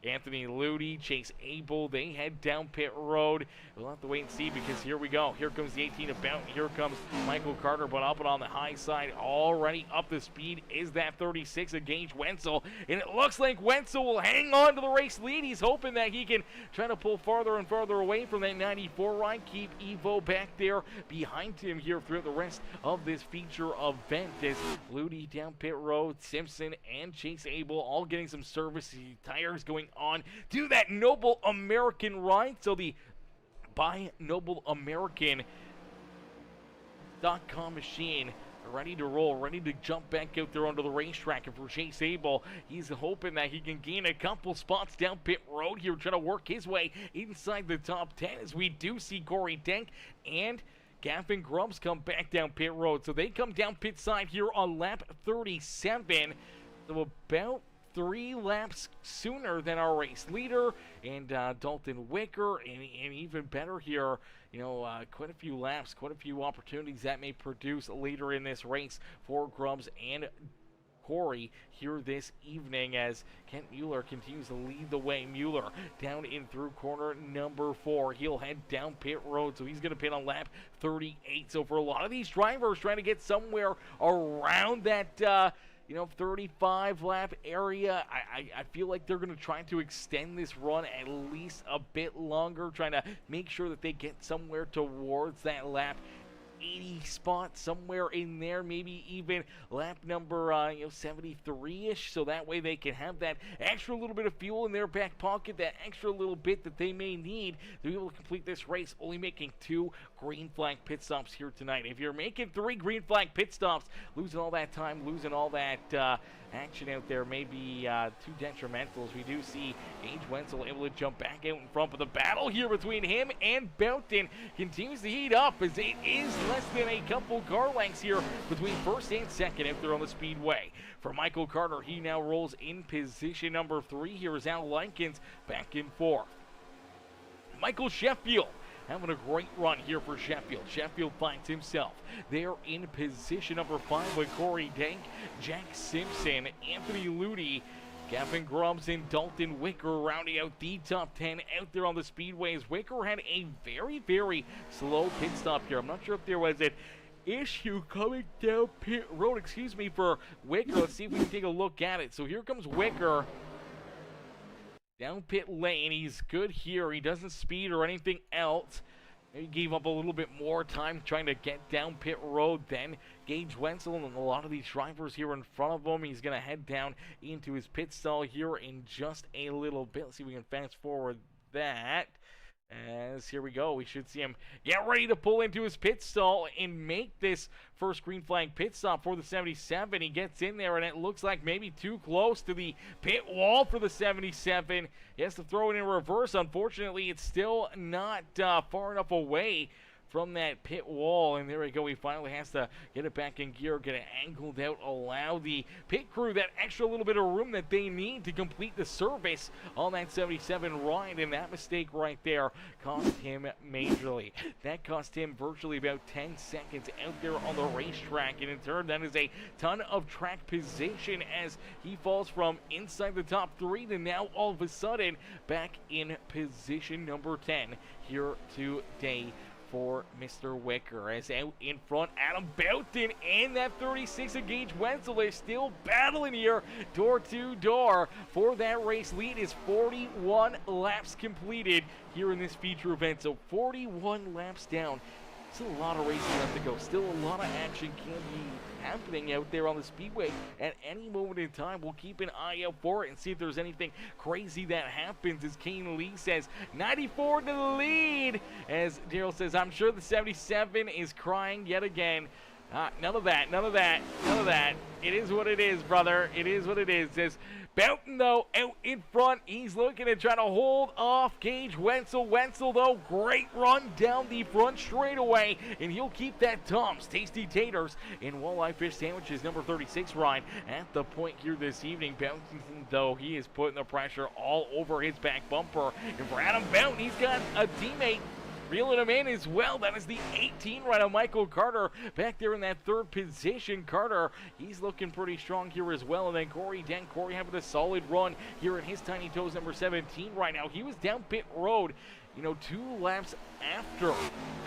Anthony Ludi, Chase Abel, they head down pit road. We'll have to wait and see, because here we go. Here comes the 18 of Boughton. Here comes Michael Carter, but up and on the high side, already up the speed is that 36 of Gage Wenzel. And it looks like Wenzel will hang on to the race lead. He's hoping that he can try to pull farther and farther away from that 94 ride. Keep Evo back there behind him here throughout the rest of this feature event. As Ludi down pit road, Simpson and Chase Abel all getting some service tires going on to that Noble American ride. So the Buy Noble American .com machine ready to roll, ready to jump back out there onto the racetrack. And for Chase Abel, he's hoping that he can gain a couple spots down pit road here, trying to work his way inside the top 10, as we do see Corey Denk and Gavin Grubbs come back down pit road. So they come down pit side here on lap 37. So about 3 laps sooner than our race leader and Dalton Wicker, and even better here, you know, quite a few laps, quite a few opportunities that may produce later in this race for Grubbs and Corey here this evening as Kent Mueller continues to lead the way. Mueller down in through corner number 4. He'll head down pit road, so he's going to pit on lap 38. So for a lot of these drivers trying to get somewhere around that 35 lap area, I feel like they're going to try to extend this run at least a bit longer, trying to make sure that they get somewhere towards that lap 80 spot, somewhere in there, maybe even lap number 73-ish, so that way they can have that extra little bit of fuel in their back pocket, that extra little bit that they may need to be able to complete this race, only making 2 green flag pit stops here tonight. If you're making 3 green flag pit stops, losing all that time, losing all that action out there may be too detrimental, as we do see Gage Wenzel able to jump back out in front, but the battle here between him and Belton continues to heat up, as it is less than a couple car lengths here between first and second out there on the speedway. For Michael Carter, he now rolls in position number 3. Here is Al Likens back in 4th. Michael Sheffield having a great run here for Sheffield. Sheffield finds himself there in position number 5 with Corey Dank, Jack Simpson, Anthony Ludi, Gavin Grubbs, and Dalton Wicker rounding out the top 10 out there on the speedways. Wicker had a very, very slow pit stop here. I'm not sure if there was an issue coming down pit road, for Wicker. Let's see if we can take a look at it. So here comes Wicker down pit lane. He's good here. He doesn't speed or anything else. He gave up a little bit more time trying to get down pit road than Gage Wenzel and a lot of these drivers here in front of him. He's going to head down into his pit stall here in just a little bit. Let's see if we can fast forward that. As here we go, we should see him get ready to pull into his pit stall and make this first green flag pit stop for the 77. He gets in there, and it looks like maybe too close to the pit wall for the 77. He has to throw it in reverse. Unfortunately, it's still not far enough away from that pit wall, and there we go. He finally has to get it back in gear, get it angled out, allow the pit crew that extra little bit of room that they need to complete the service on that 77 ride, and that mistake right there cost him majorly. That cost him virtually about 10 seconds out there on the racetrack, and in turn that is a ton of track position as he falls from inside the top 3 to now all of a sudden back in position number 10 here today for Mr. Wicker. As out in front, Adam Belton and that 36 of Gage Wenzel are still battling here door to door for that race lead. Is 41 laps completed here in this feature event. So 41 laps down. Still a lot of racing left to go. Still a lot of action can be happening out there on the speedway at any moment in time. We'll keep an eye out for it and see if there's anything crazy that happens. As Kane Lee says, 94 to the lead. As Daryl says, I'm sure the 77 is crying yet again. None of that. It is what it is, brother. It is what it is. Says Belton, though, out in front. He's looking to try to hold off Gage Wenzel. Wenzel, though, great run down the front straightaway, and he'll keep that Tom's Tasty Taters and Walleye Fish Sandwiches number 36 ride at the point here this evening. Belton, though, he is putting the pressure all over his back bumper. And for Adam Belton, he's got a teammate reeling him in as well. That is the 18 right on Michael Carter back there in that 3rd position. Carter, he's looking pretty strong here as well. And then Corey Dent. Corey having a solid run here in his Tiny Toes number 17 right now. He was down pit road, 2 laps after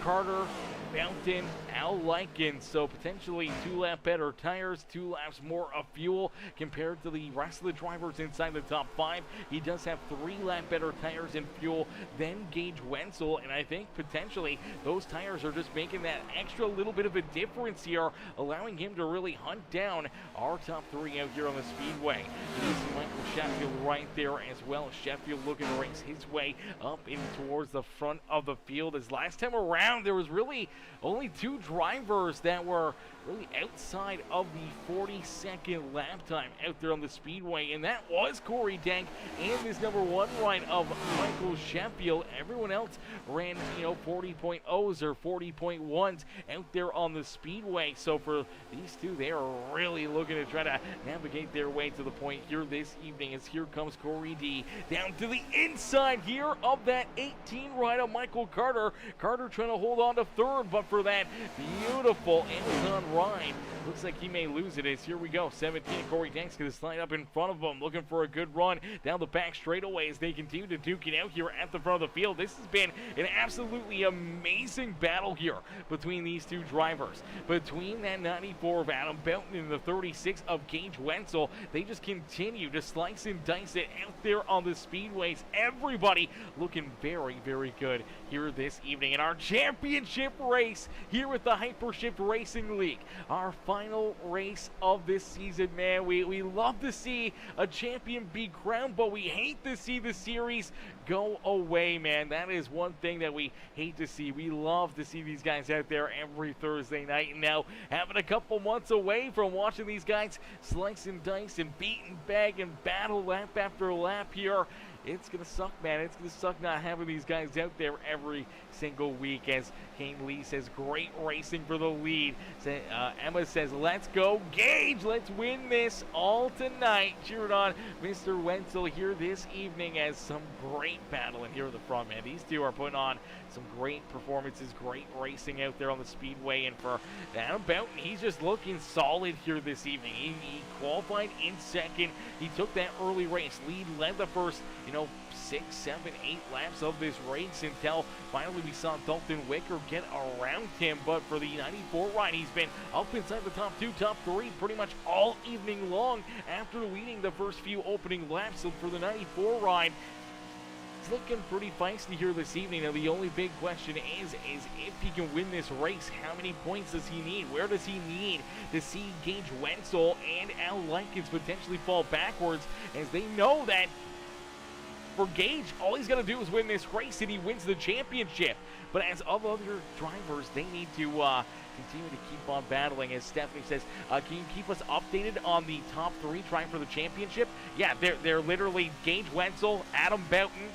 Carter, Belton, Al Likens. So potentially 2 lap better tires, 2 laps more of fuel compared to the rest of the drivers inside the top 5. He does have 3 lap better tires and fuel than Gage Wenzel, and I think potentially those tires are just making that extra little bit of a difference here, allowing him to really hunt down our top 3 out here on the speedway. This is Michael Sheffield right there as well. Sheffield looking to race his way up in towards the front of the field, as last time around there was really only 2 drivers that were really outside of the 40-second lap time out there on the speedway, and that was Corey Dank and this number 1 ride of Michael Sheffield. Everyone else ran 40.0s or 40.1s out there on the speedway. So for these 2, they are really looking to try to navigate their way to the point here this evening evening as here comes Corey D down to the inside here of that 18 rider Michael Carter. Carter trying to hold on to third, but for that beautiful Amazon ride, looks like he may lose it as here we go. 17, Corey Dank's going to slide up in front of him, looking for a good run down the back straightaway as they continue to duke it out here at the front of the field. This has been an absolutely amazing battle here between these two drivers. Between that 94 of Adam Belton and the 36 of Gage Wenzel, they just continue to slice and dice it out there on the speedways. Everybody looking very, very good here this evening in our championship race here with the Hypershift Racing League. Our final race of this season, man. We love to see a champion be crowned, but we hate to see the series go away, man. That is one thing that we hate to see. We love to see these guys out there every Thursday night, and now having a couple months away from watching these guys slice and dice and beat and bag and battle lap after lap here, it's going to suck, man. It's going to suck not having these guys out there every single week. As Kane Lee says, great racing for the lead. Emma says, let's go, Gage. Let's win this all tonight. Cheering on Mr. Wenzel here this evening as some great battling here at the front, man. These two are putting on some great performances, great racing out there on the speedway. And for Adam Belton, he's just looking solid here this evening. He qualified in second. He took that early race lead, led the first, 6, 7, 8 laps of this race until finally we saw Dalton Wicker get around him. But for the 94 ride, he's been up inside the top 2, top 3 pretty much all evening long after leading the first few opening laps. So for the 94 ride, it's looking pretty feisty here this evening. Now the only big question is if he can win this race, how many points does he need? Where does he need to see Gage Wenzel and Al Likens potentially fall backwards, as they know that for Gage, all he's got to do is win this race and he wins the championship. But as of other drivers, they need to continue to keep on battling. As Stephanie says, can you keep us updated on the top 3 trying for the championship? Yeah, they're literally Gage Wenzel, Adam Belton,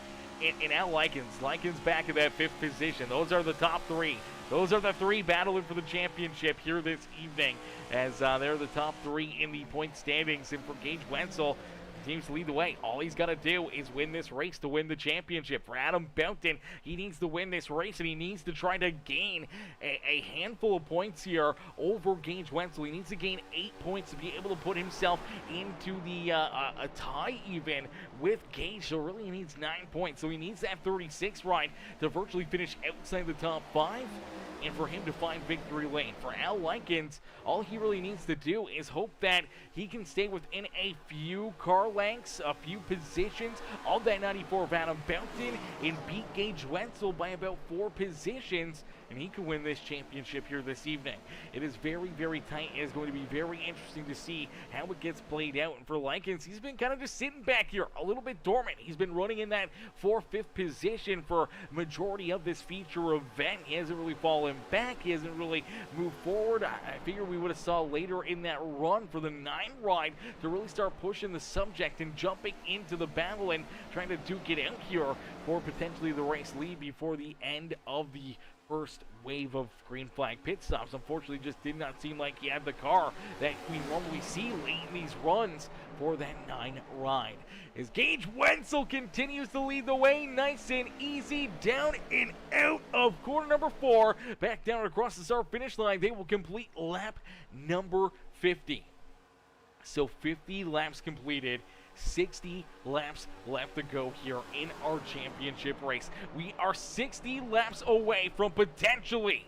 and Al Likens. Likens back in that 5th position. Those are the top 3. Those are the 3 battling for the championship here this evening, as they're the top 3 in the point standings. And for Gage Wenzel, continues to lead the way. All he's got to do is win this race to win the championship. For Adam Belton, he needs to win this race, and he needs to try to gain a handful of points here over Gage Wenzel. He needs to gain 8 points to be able to put himself into the a tie even with Gage. So really he needs 9 points. So he needs that 36 ride to virtually finish outside the top 5 and for him to find victory lane. For Al Likens, all he really needs to do is hope that he can stay within a few car lengths, a few positions of that 94 of Adam Belton, and beat Gage Wenzel by about 4 positions, and he can win this championship here this evening. It is very, very tight. It is going to be very interesting to see how it gets played out. And for Likens, he's been kind of just sitting back here, a little bit dormant. He's been running in that 4th, 5th position for majority of this feature event. He hasn't really fallen back. He hasn't really moved forward. I figure we would have saw later in that run for the 9 ride to really start pushing the subject and jumping into the battle and trying to duke it out here for potentially the race lead before the end of the first wave of green flag pit stops. Unfortunately, just did not seem like he had the car that we normally see late in these runs for that 9 ride. As Gage Wenzel continues to lead the way, nice and easy, down and out of corner number 4, back down across the start finish line. They will complete lap number 50. So 50 laps completed. 60 laps left to go here in our championship race. We are 60 laps away from potentially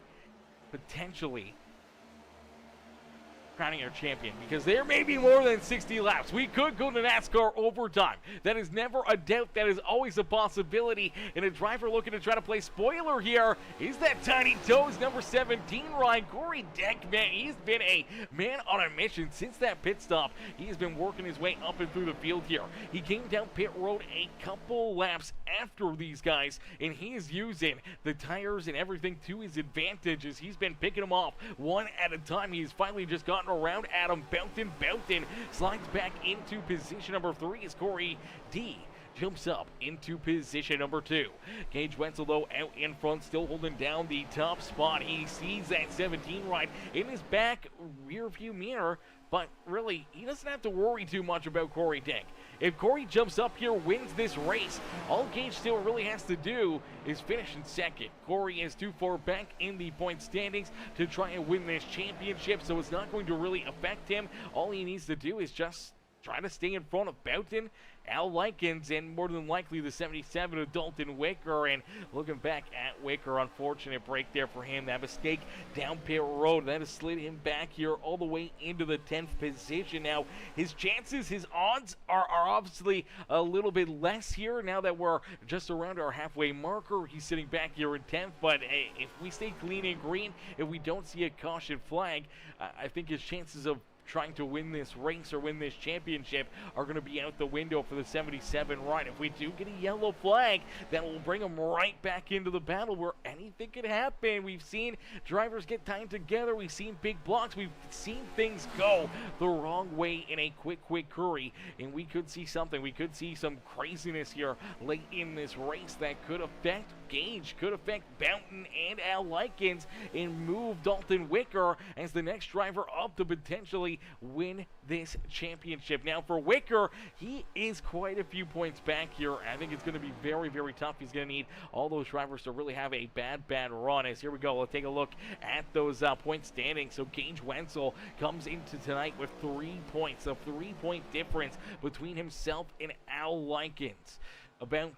crowning our champion, because there may be more than 60 laps. We could go to NASCAR overtime. That is never a doubt. That is always a possibility. And a driver looking to try to play spoiler here is that Tiny Toes number 17 ride. Corey Deck, man, he's been a man on a mission since that pit stop. He has been working his way up and through the field here. He came down pit road a couple laps after these guys, and he is using the tires and everything to his advantage as he's been picking them off one at a time. He's finally just gotten around Adam Belton. Belton slides back into position number 3 as Corey D jumps up into position number 2. Gage Wenzel, though, out in front, still holding down the top spot. He sees that 17 ride in his back rear view mirror. but really, he doesn't have to worry too much about Corey Dink. If Corey jumps up here, wins this race, all Gage still really has to do is finish in second. Corey is too far back in the point standings to try and win this championship, so it's not going to really affect him. All he needs to do is just try to stay in front of Boughton, Al Likens, and more than likely the 77 of Dalton Wicker. And looking back at Wicker, unfortunate break there for him. That mistake down pit road, that has slid him back here all the way into the 10th position. Now, his chances, his odds are obviously a little bit less here now that we're just around our halfway marker. He's sitting back here in 10th, but hey, if we stay clean and green, if we don't see a caution flag, I think his chances of trying to win this race or win this championship are going to be out the window for the 77 ride. If we do get a yellow flag, that will bring him right back into the battle where anything could happen. We've seen drivers get timed together. We've seen big blocks. We've seen things go the wrong way in a quick hurry, and we could see something. We could see some craziness here late in this race that could affect Gage, could affect Boughton and Al Likens, and move Dalton Wicker as the next driver up to potentially win this championship. Now for Wicker, he is quite a few points back here. I think it's going to be very tough. He's going to need all those drivers to really have a bad run. As here we go, let's take a look at those point standings. So Gage Wenzel comes into tonight with 3 points, a 3-point difference between himself and Al Likens. About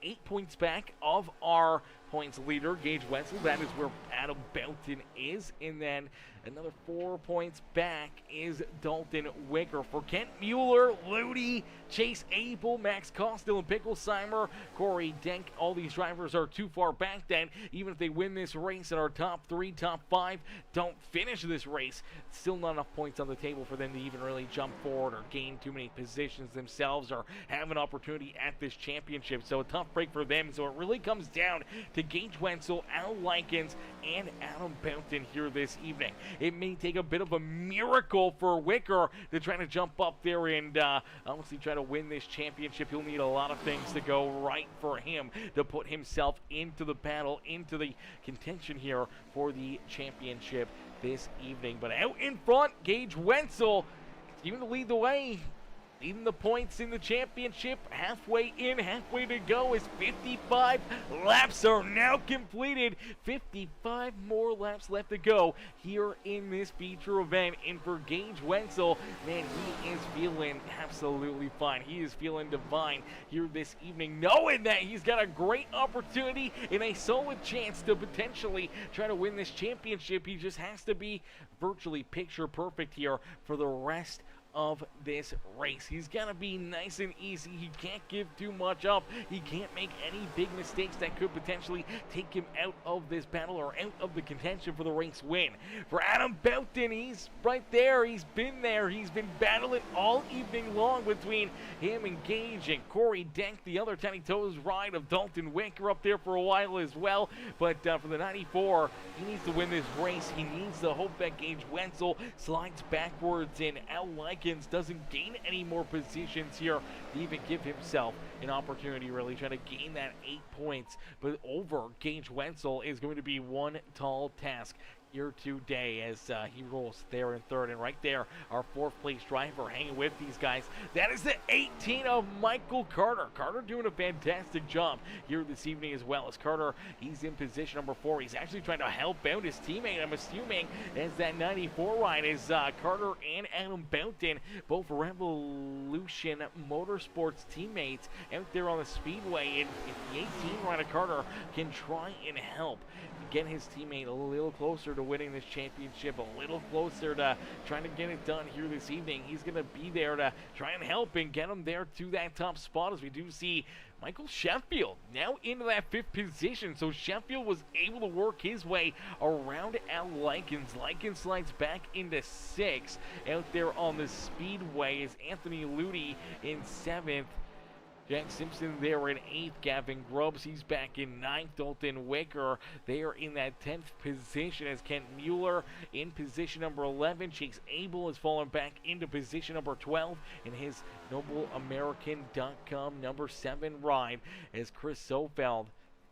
8 points back of our points leader, Gage Wenzel. That is where Adam Boughton is. And then another 4 points back is Dalton Wicker. For Kent Mueller, Ludi, Chase Abel, Max Costill, and Picklesheimer, Corey Denk, all these drivers are too far back then. Even if they win this race and our top 3, top 5 don't finish this race, still not enough points on the table for them to even really jump forward or gain too many positions themselves or have an opportunity at this championship. So a tough break for them. So it really comes down to Gage Wenzel, Al Likens, and Adam Boughton here this evening. It may take a bit of a miracle for Wicker to try to jump up there and honestly try to win this championship. He'll need a lot of things to go right for him to put himself into the battle, into the contention here for the championship this evening. But out in front, Gage Wenzel, even to lead the way, leading the points in the championship. Halfway in, halfway to go, as 55 laps are now completed. 55 more laps left to go here in this feature event. And for Gage Wenzel, man, he is feeling absolutely fine. He is feeling divine here this evening, knowing that he's got a great opportunity and a solid chance to potentially try to win this championship. He just has to be virtually picture perfect here for the rest of this race. He's got to be nice and easy. He can't give too much up. He can't make any big mistakes that could potentially take him out of this battle or out of the contention for the race win. For Adam Boughton, he's right there. He's been there. He's been battling all evening long between him and Gage and Corey Denk, the other Tiny Toes ride of Dalton Wicker up there for a while as well. But for the 94, he needs to win this race. He needs to hope that Gage Wenzel slides backwards and Al Likens doesn't gain any more positions here to even give himself an opportunity, really trying to gain that 8 points. But over Gage Wenzel is going to be one tall task here today as he rolls there in third. And right there, our 4th place driver hanging with these guys. That is the 18 of Michael Carter. Carter doing a fantastic job here this evening as well. As Carter, he's in position number 4. He's actually trying to help out his teammate, I'm assuming, as that 94 ride is Carter and Adam Boughton, both Revolution Motorsports teammates out there on the speedway. And if the 18 rider Carter can try and help get his teammate a little closer to winning this championship, a little closer to trying to get it done here this evening, he's going to be there to try and help and get him there to that top spot, as we do see Michael Sheffield now into that 5th position. So Sheffield was able to work his way around Al Likens. Likens slides back into 6th out there on the speedway as Anthony Ludi in 7th. Jack Simpson there in 8th. Gavin Grubbs, he's back in 9th. Dalton Wicker, they are in that 10th position as Kent Mueller in position number 11. Chase Abel has fallen back into position number 12 in his NobleAmerican.com number 7 ride as Chris Sofeld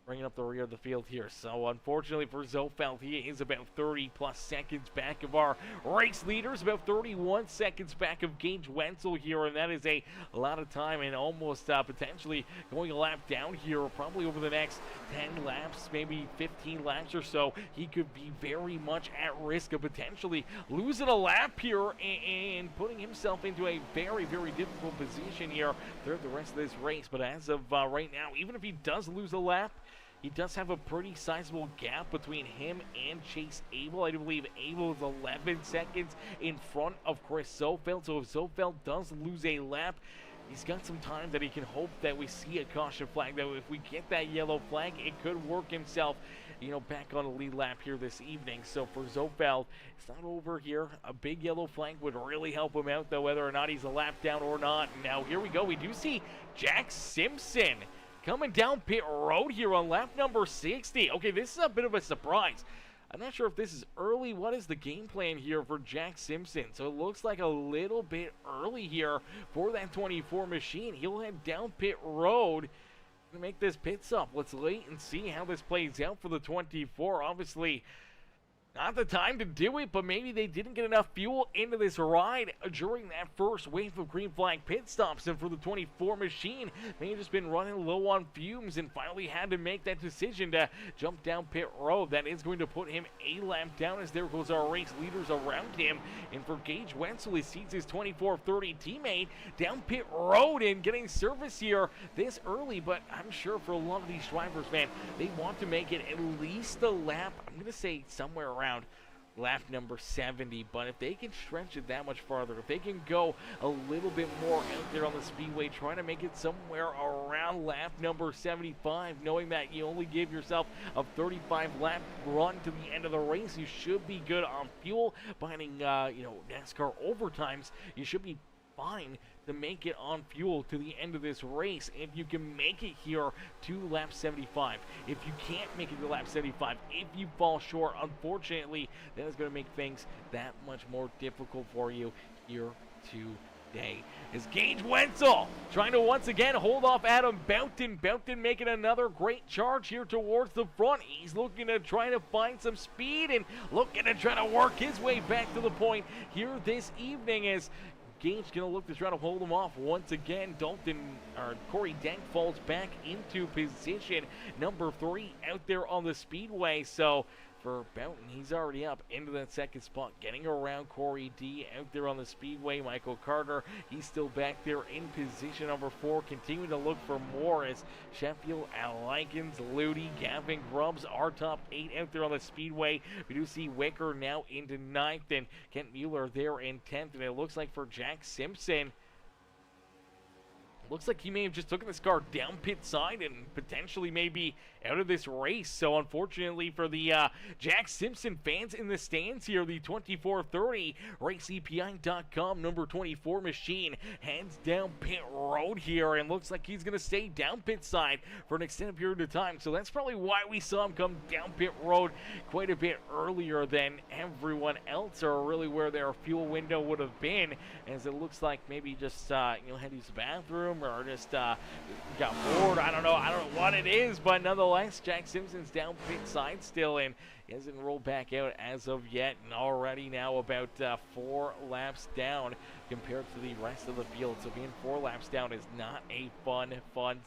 bringing up the rear of the field here. So unfortunately for Zofeld, he is about 30-plus seconds back of our race leaders, about 31 seconds back of Gage Wenzel here, and that is a lot of time and almost potentially going a lap down here, probably over the next 10 laps, maybe 15 laps or so. He could be very much at risk of potentially losing a lap here and putting himself into a very, very difficult position here throughout the rest of this race. But as of right now, even if he does lose a lap, he does have a pretty sizable gap between him and Chase Abel. I do believe Abel is 11 seconds in front of Chris Zofeld. So if Zofeld does lose a lap, he's got some time that he can hope that we see a caution flag. That if we get that yellow flag, it could work himself, back on a lead lap here this evening. So for Zofeld, it's not over here. A big yellow flag would really help him out, though, whether or not he's a lap down or not. Now here we go. We do see Jack Simpson coming down pit road here on lap number 60. Okay, this is a bit of a surprise. I'm not sure if this is early. What is the game plan here for Jack Simpson? So it looks like a little bit early here for that 24 machine. He'll head down pit road to make this pit stop. Let's wait and see how this plays out for the 24. Obviously, not the time to do it, but maybe they didn't get enough fuel into this ride during that first wave of green flag pit stops. And for the 24 machine, may have just been running low on fumes and finally had to make that decision to jump down pit road. That is going to put him a lap down, as there goes our race leaders around him. And for Gage Wenzel, he sees his 24-30 teammate down pit road and getting service here this early. But I'm sure for a lot of these drivers, man, they want to make it at least a lap. I'm going to say somewhere around lap number 70, but if they can stretch it that much farther, if they can go a little bit more out there on the speedway, trying to make it somewhere around lap number 75, knowing that you only give yourself a 35 lap run to the end of the race, you should be good on fuel. Finding NASCAR overtimes, you should be fine to make it on fuel to the end of this race if you can make it here to lap 75. If you can't make it to lap 75, if you fall short, unfortunately, that is going to make things that much more difficult for you here today. Is Gage Wenzel trying to once again hold off Adam Boughton. Boughton making another great charge here towards the front. He's looking to try to find some speed and looking to try to work his way back to the point here this evening, as Gage going to look to try to hold him off once again. Corey Dank falls back into position number 3 out there on the speedway. So for Boughton, he's already up into that second spot, getting around Corey D out there on the speedway. Michael Carter, he's still back there in position number 4, continuing to look for more as Sheffield, Likens, Ludi, Gavin Grubbs are top 8 out there on the speedway. We do see Wicker now into 9th and Kent Mueller there in 10th. And it looks like for Jack Simpson, looks like he may have just taken this car down pit side and potentially maybe out of this race. So unfortunately for the Jack Simpson fans in the stands here, the 2430 RaceEPI.com number 24 machine heads down pit road here and looks like he's going to stay down pit side for an extended period of time. So that's probably why we saw him come down pit road quite a bit earlier than everyone else, or really where their fuel window would have been, as it looks like maybe just had to use the bathroom or just got bored. I don't know what it is, but nonetheless, Jack Simpson's down pit side still, and he hasn't rolled back out as of yet, and already now about 4 laps down compared to the rest of the field. So being 4 laps down is not a fun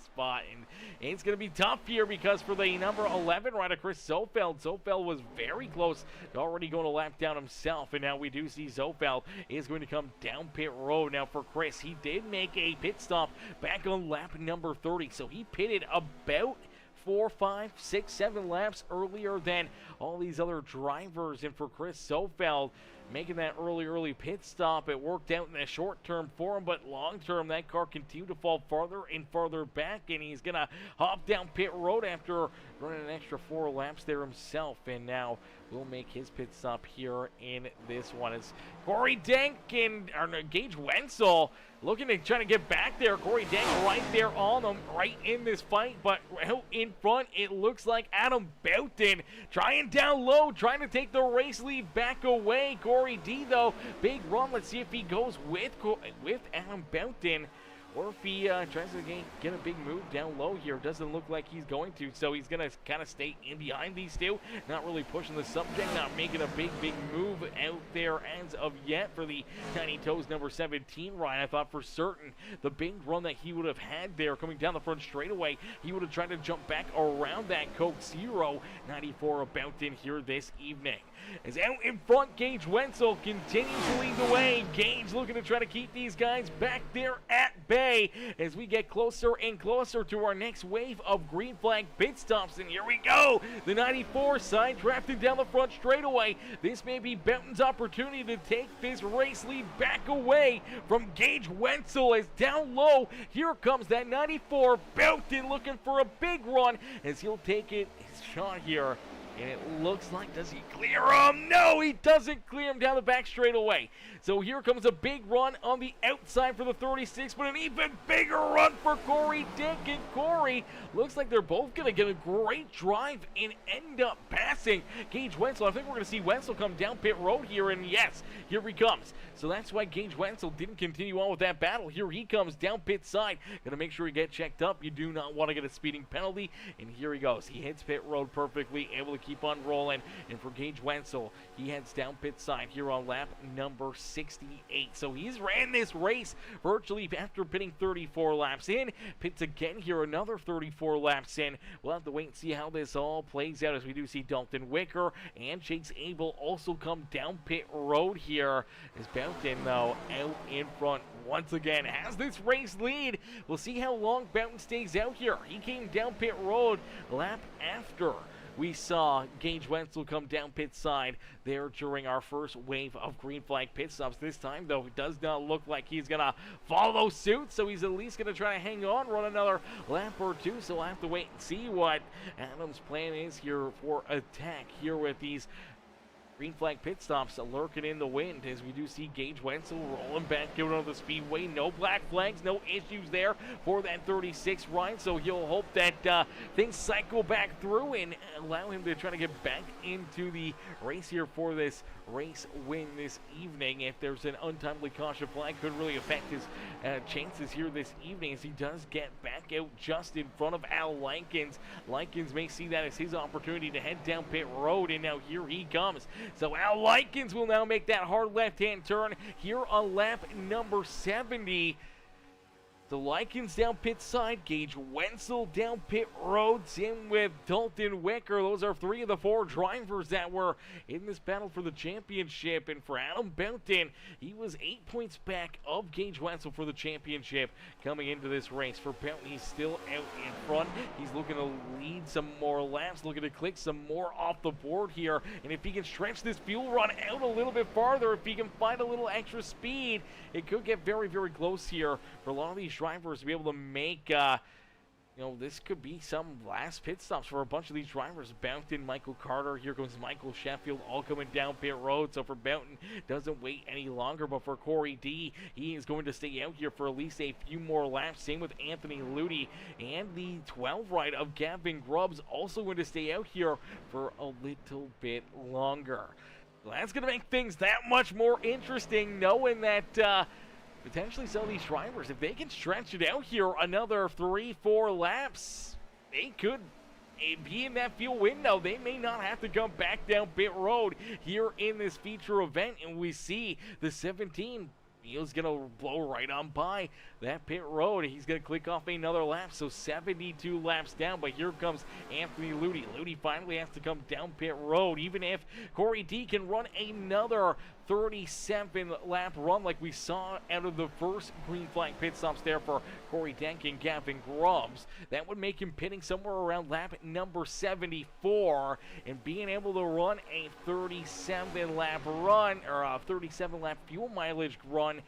spot, and it's going to be tough here because for the number 11 rider, Chris Zofeld was very close to already going a lap down himself, and now we do see Zofeld is going to come down pit road. Now for Chris, he did make a pit stop back on lap number 30, so he pitted about 4, 5, 6, 7 laps earlier than all these other drivers. And for Chris Zofeld, making that early pit stop, it worked out in the short term for him, but long term that car continued to fall farther and farther back, and he's gonna hop down pit road after running an extra 4 laps there himself, and now will make his pit stop here in this one as Corey Dank and Gage Wenzel looking to try to get back there. Corey Dank right there on them, right in this fight, but out in front it looks like Adam Boughton trying down low, trying to take the race lead back away. Corey D though, big run. Let's see if he goes with Adam Boughton or if he tries to get a big move down low here. Doesn't look like he's going to, so he's going to kind of stay in behind these two, not really pushing the subject, not making a big move out there as of yet for the Tiny Toes number 17 Ryan. I thought for certain the big run that he would have had there coming down the front straightaway, he would have tried to jump back around that Coke Zero 94 about in here this evening. As out in front, Gage Wenzel continues to lead the way. Gage looking to try to keep these guys back there at bay as we get closer and closer to our next wave of green flag pit stops. And here we go. The 94 side drafting down the front straightaway. This may be Benton's opportunity to take this race lead back away from Gage Wenzel as down low. Here comes that 94 Benton looking for a big run as he'll take it. His shot here. And it looks like, does he clear him? No, he doesn't clear him down the back straightaway. So here comes a big run on the outside for the 36, but an even bigger run for Corey Dink. And Corey looks like they're both going to get a great drive and end up passing Gage Wenzel. I think we're going to see Wenzel come down pit road here, and yes, here he comes. So that's why Gage Wenzel didn't continue on with that battle. Here he comes down pit side. Going to make sure he gets checked up. You do not want to get a speeding penalty. And here he goes. He hits pit road perfectly, able to keep on rolling. And for Gage Wenzel, he heads down pit side here on lap number 68. So he's ran this race virtually after pitting 34 laps in. Pits again here, another 34 laps in. We'll have to wait and see how this all plays out as we do see Dalton Wicker and Chase Abel also come down pit road here. As Boughton, though, out in front once again has this race lead. We'll see how long Boughton stays out here. He came down pit road lap after we saw Gage Wenzel come down pit side there during our first wave of green flag pit stops. This time, though, it does not look like he's going to follow suit, so he's at least going to try to hang on, run another lap or two. So we'll have to wait and see what Adam's plan is here for attack here with these green flag pit stops lurking in the wind as we do see Gage Wenzel rolling back out on the speedway. No black flags, no issues there for that 36 Ryan. So he'll hope that things cycle back through and allow him to try to get back into the race here for this race win this evening. If there's an untimely caution flag, could really affect his chances here this evening as he does get back out just in front of Al Likens. Likens may see that as his opportunity to head down pit road, and now here he comes. So Al Likens will now make that hard left-hand turn here on lap number 70. The Likens down pit side, Gage Wenzel down pit road, in with Dalton Wicker. Those are three of the four drivers that were in this battle for the championship. And for Adam Boughton, he was 8 points back of Gage Wenzel for the championship coming into this race. For Boughton, he's still out in front. He's looking to lead some more laps, looking to click some more off the board here. And if he can stretch this fuel run out a little bit farther, if he can find a little extra speed, it could get very, very close here for a lot of these drivers to be able to make, this could be some last pit stops for a bunch of these drivers. Boughton, Michael Carter, here comes Michael Sheffield, all coming down pit road. So for Boughton, doesn't wait any longer. But for Corey D, he is going to stay out here for at least a few more laps. Same with Anthony Ludi. And the 12 ride of Gavin Grubbs also going to stay out here for a little bit longer. Well, that's going to make things that much more interesting, knowing that potentially some of these drivers, if they can stretch it out here another 3-4 laps, they could be in that fuel window. They may not have to come back down pit road here in this feature event. And we see the 17 He's going to blow right on by that pit road. He's going to click off another lap, so 72 laps down. But here comes Anthony Ludi. Ludi finally has to come down pit road. Even if Corey D can run another 37-lap run like we saw out of the first green flag pit stops there for Corey Denk and Gavin Grubbs, that would make him pitting somewhere around lap number 74 and being able to run a 37-lap run, or a 37-lap fuel mileage run.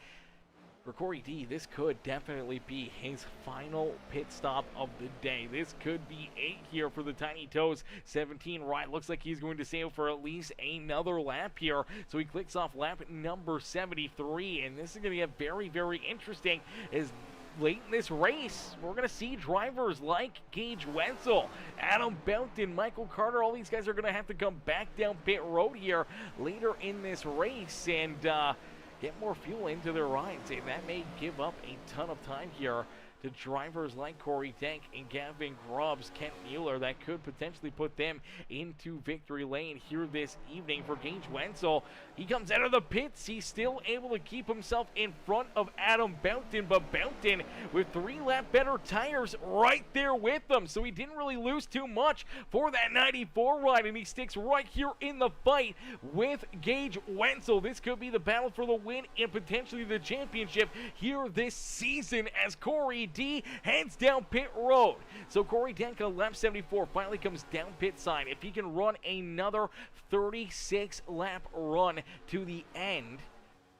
For Corey D, this could definitely be his final pit stop of the day. This could be 8 here for the Tiny Toes 17 ride. Looks like he's going to sail for at least another lap here. So he clicks off lap number 73, and this is going to get very, very interesting as late in this race, we're going to see drivers like Gage Wenzel, Adam Boughton, Michael Carter. All these guys are going to have to come back down pit road here later in this race, and get more fuel into their rides, and that may give up a ton of time here to drivers like Corey Denk and Gavin Grubbs, Kent Mueller, that could potentially put them into victory lane here this evening. For Gage Wenzel, he comes out of the pits. He's still able to keep himself in front of Adam Boughton, but Boughton with 3 lap better tires right there with them, so he didn't really lose too much for that 94 ride, and he sticks right here in the fight with Gage Wenzel. This could be the battle for the win and potentially the championship here this season as Corey D heads down pit road. So Corey Denk on lap 74 finally comes down pit side. If he can run another 36 lap run to the end,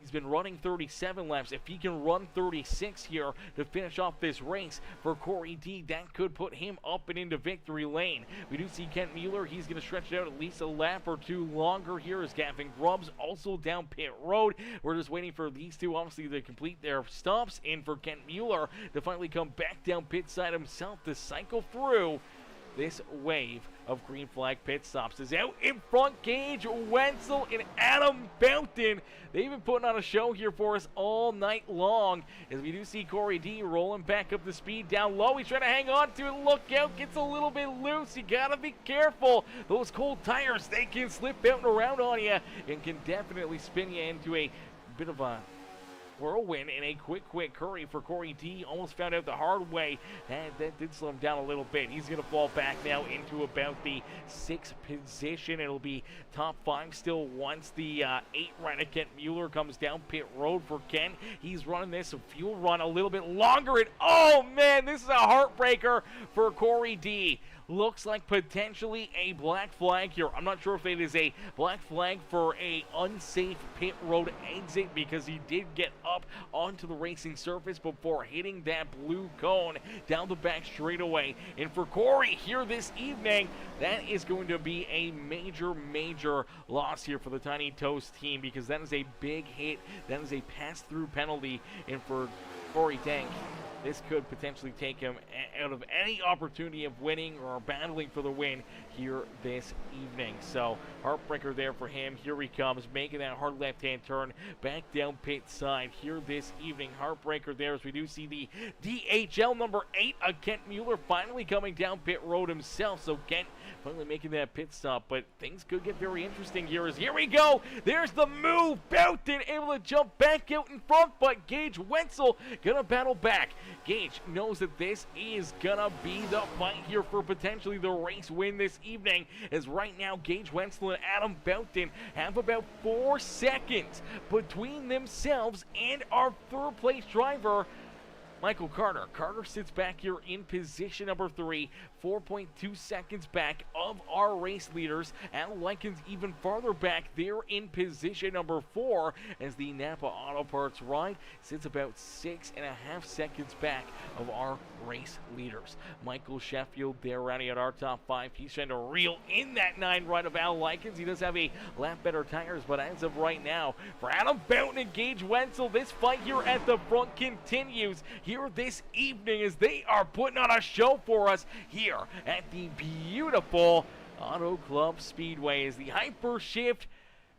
he's been running 37 laps. If he can run 36 here to finish off this race for Corey D, that could put him up and into victory lane. We do see Kent Mueller. He's going to stretch it out at least a lap or two longer here as Gavin Grubbs also down pit road. We're just waiting for these two, obviously, to complete their stops and for Kent Mueller to finally come back down pit side himself to cycle through this wave of green flag pit stops. Is out in front, Gage Wenzel and Adam Boughton. They've been putting on a show here for us all night long as we do see Corey D rolling back up the speed down low. He's trying to hang on to it. Look out, gets a little bit loose. You gotta be careful. Those cold tires, they can slip out and around on you and can definitely spin you into a bit of a whirlwind in a quick hurry for Corey D. Almost found out the hard way, and that did slow him down a little bit. He's going to fall back now into about the 6th position. It'll be top 5 still once the 8 rider Kent Mueller comes down pit road for Kent. He's running this fuel run a little bit longer, and oh man, this is a heartbreaker for Corey D. Looks like potentially a black flag here. I'm not sure if it is a black flag for a unsafe pit road exit because he did get up onto the racing surface before hitting that blue cone down the back straightaway. And for Corey here this evening, that is going to be a major loss here for the Tiny Toast team because that is a big hit. That is a pass-through penalty. And for Corey Denk, this could potentially take him out of any opportunity of winning or battling for the win here this evening. So, heartbreaker there for him. Here he comes, making that hard left-hand turn back down pit side here this evening. Heartbreaker there as we do see the DHL number 8, Kent Mueller, finally coming down pit road himself. So, Kent finally making that pit stop, but things could get very interesting here as here we go. There's the move. Boughton able to jump back out in front, but Gage Wenzel gonna battle back. Gage knows that this is gonna be the fight here for potentially the race win this evening, as right now Gage Wenzel and Adam Boughton have about 4 seconds between themselves and our 3rd place driver, Michael Carter. Carter sits back here in position number 3, 4.2 seconds back of our race leaders. Al Likens even farther back there in position number 4 as the Napa Auto Parts ride sits about 6.5 seconds back of our race leaders. Michael Sheffield there rounding out our top 5. He's trying to reel in that 9 ride of Al Likens. He does have a lap better tires, but as of right now, for Adam Boughton and Gage Wenzel, this fight here at the front continues here this evening as they are putting on a show for us here at the beautiful Auto Club Speedway as the Hyper Shift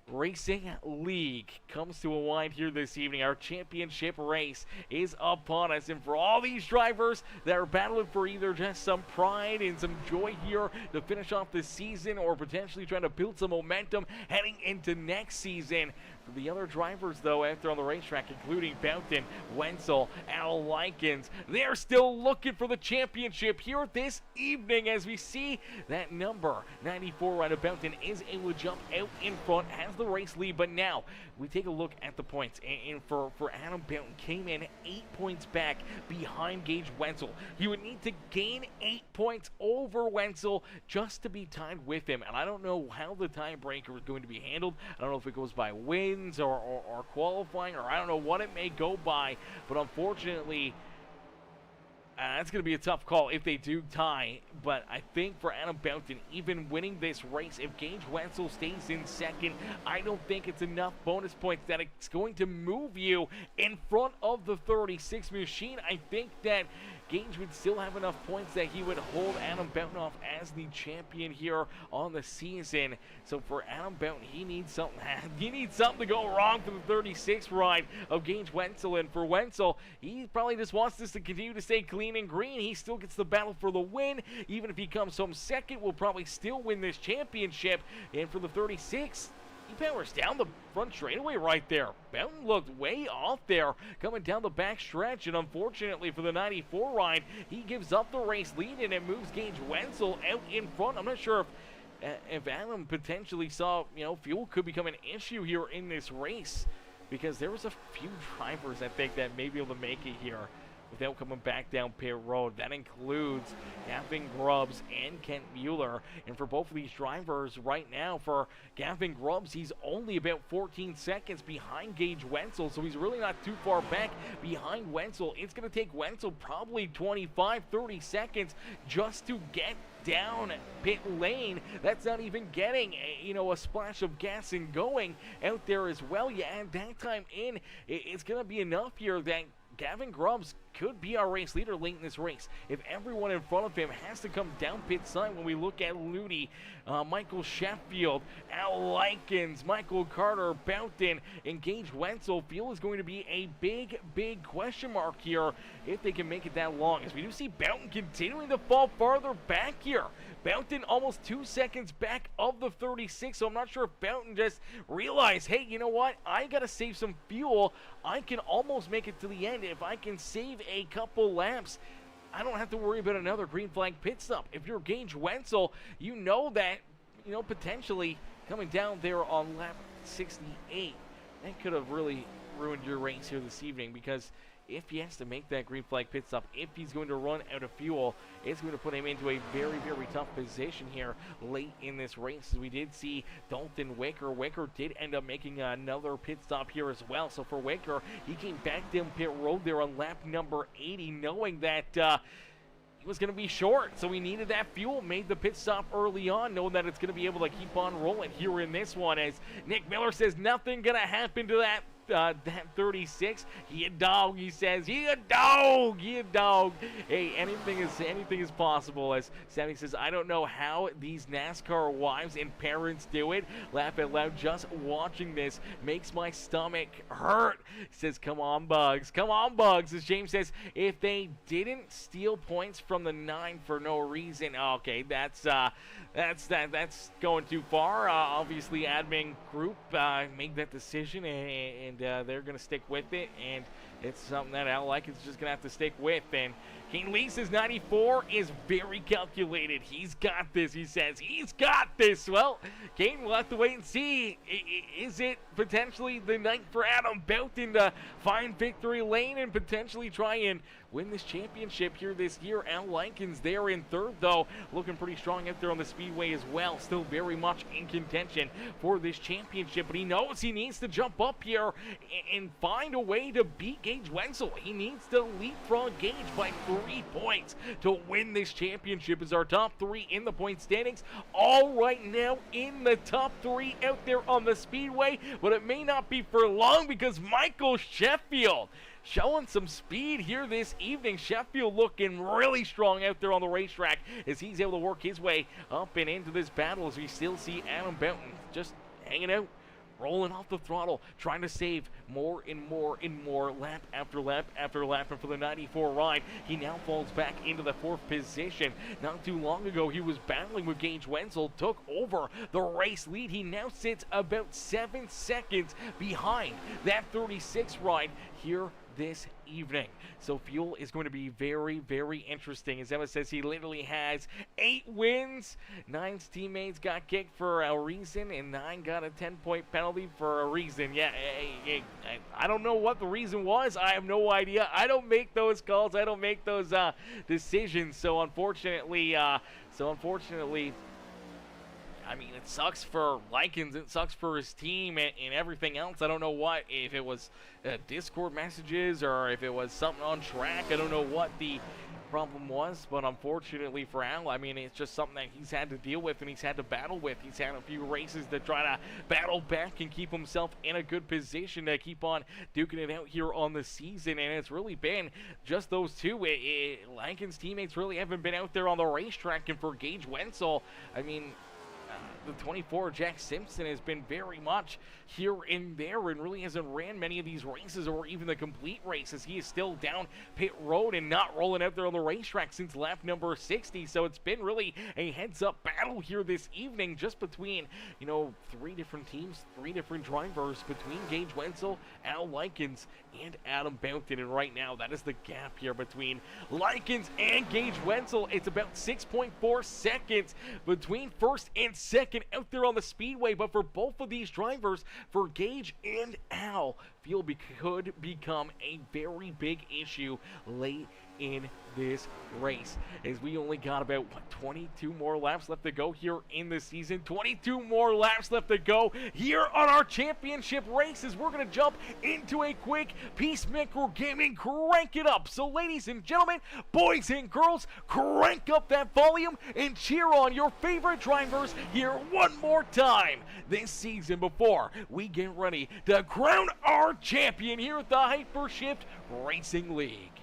Racing League comes to a wind here this evening. Our championship race is upon us, and for all these drivers that are battling for either just some pride and some joy here to finish off the season or potentially trying to build some momentum heading into next season, for the other drivers, though, out there on the racetrack, including Boughton, Wenzel, Al Likens, they're still looking for the championship here this evening as we see that number 94 rider Boughton is able to jump out in front, has the race lead, but now we take a look at the points, and for Adam Boughton came in 8 points back behind Gage Wenzel. He would need to gain 8 points over Wenzel just to be tied with him, and I don't know how the tiebreaker is going to be handled. I don't know if it goes by wins or qualifying, or I don't know what it may go by, but unfortunately that's going to be a tough call if they do tie. But I think for Adam Boughton, even winning this race, if Gage Wenzel stays in second, I don't think it's enough bonus points that it's going to move you in front of the 36 machine. I think that Gage would still have enough points that he would hold Adam Boughton off as the champion here on the season. So for Adam Boughton, he needs something. He needs something to go wrong for the 36 ride of Gage Wenzel. And for Wenzel, he probably just wants this to continue to stay clean and green. He still gets the battle for the win. Even if he comes home second, will probably still win this championship. And for the 36, he powers down the front straightaway right there. Boughton looked way off there coming down the back stretch, and unfortunately for the 94 ride, he gives up the race lead and it moves Gage Wenzel out in front. I'm not sure if Adam potentially saw, fuel could become an issue here in this race, because there was a few drivers, I think, that may be able to make it here without coming back down pit road. That includes Gavin Grubbs and Kent Mueller. And for both of these drivers right now, for Gavin Grubbs, he's only about 14 seconds behind Gage Wenzel, so he's really not too far back behind Wenzel. It's going to take Wenzel probably 25, 30 seconds just to get down pit lane. That's not even getting a splash of gas and going out there as well. You add that time in, it's going to be enough here that Gavin Grubbs could be our race leader late in this race. If everyone in front of him has to come down pit side, when we look at Looney, Michael Sheffield, Al Likens, Michael Carter, Boughton, and Gage Wenzel, fuel is going to be a big, big question mark here if they can make it that long, as we do see Boughton continuing to fall farther back here. Boughton almost 2 seconds back of the 36, so I'm not sure if Boughton just realized, hey, you know what? I got to save some fuel. I can almost make it to the end. If I can save a couple laps, I don't have to worry about another green flag pit stop. If you're Gage Wenzel, you know that, potentially coming down there on lap 68, that could have really ruined your race here this evening, because if he has to make that green flag pit stop, if he's going to run out of fuel, it's going to put him into a very, very tough position here late in this race. As we did see Dalton Wicker. Wicker did end up making another pit stop here as well. So for Wicker, he came back down pit road there on lap number 80, knowing that he was going to be short, so he needed that fuel. Made the pit stop early on, knowing that it's going to be able to keep on rolling here in this one, as Nick Miller says nothing going to happen to that 36. He a dog, he says. He a dog. He a dog. Hey, anything is possible. As Sammy says, I don't know how these NASCAR wives and parents do it. Laugh out loud. Just watching this makes my stomach hurt. He says, come on, Bugs. Come on, Bugs. As James says, if they didn't steal points from the 9 for no reason, okay, that's going too far. Obviously, admin group made that decision, and they're going to stick with it, and it's something that Al Likens just going to have to stick with. And King Lee says 94 is very calculated. He's got this, he says. He's got this. Well, Kane, we'll have to wait and see. Is it potentially the night for Adam Boughton to find victory lane and potentially try and win this championship here this year? Al Likens there in third, though, looking pretty strong out there on the speedway as well. Still very much in contention for this championship, but he knows he needs to jump up here and find a way to beat Gage Wenzel. He needs to leapfrog Gage by 3 points to win this championship, as our top 3 in the point standings all right now in the top 3 out there on the speedway. But it may not be for long, because Michael Sheffield showing some speed here this evening. Sheffield looking really strong out there on the racetrack as he's able to work his way up and into this battle, as we still see Adam Boughton just hanging out, rolling off the throttle, trying to save more and more and more lap after lap after lap. And for the 94 ride, he now falls back into the 4th position. Not too long ago, he was battling with Gage Wenzel, took over the race lead. He now sits about 7 seconds behind that 36 ride here this evening. So fuel is going to be very, very interesting. As Emma says, he literally has 8 wins. 9's teammates got kicked for a reason, and 9 got a 10-point penalty for a reason. Yeah, I don't know what the reason was. I have no idea. I don't make those calls. I don't make those decisions. So unfortunately, I mean, it sucks for Likens, it sucks for his team and everything else. I don't know if it was Discord messages or if it was something on track. I don't know what the problem was, but unfortunately for Al, I mean, it's just something that he's had to deal with and he's had to battle with. He's had a few races to try to battle back and keep himself in a good position to keep on duking it out here on the season, and it's really been just those two. Lankin's teammates really haven't been out there on the racetrack, and for Gage Wenzel, I mean, the 24, Jack Simpson, has been very much here and there and really hasn't ran many of these races or even the complete races. He is still down pit road and not rolling out there on the racetrack since lap number 60. So it's been really a heads-up battle here this evening just between, you know, three different teams, three different drivers between Gage Wenzel, Al Likens, and Adam Boughton. And right now, that is the gap here between Likens and Gage Wenzel. It's about 6.4 seconds between first and second out there on the speedway, but for both of these drivers, for Gage and Al, field could become a very big issue late in this race, as we only got about 22 more laps left to go here in the season. 22 more laps left to go here on our championship races. We're going to jump into a quick Peacemaker Gaming crank it up. So ladies and gentlemen, boys and girls, crank up that volume and cheer on your favorite drivers here one more time this season before we get ready to crown our champion here at the Hypershift Racing League.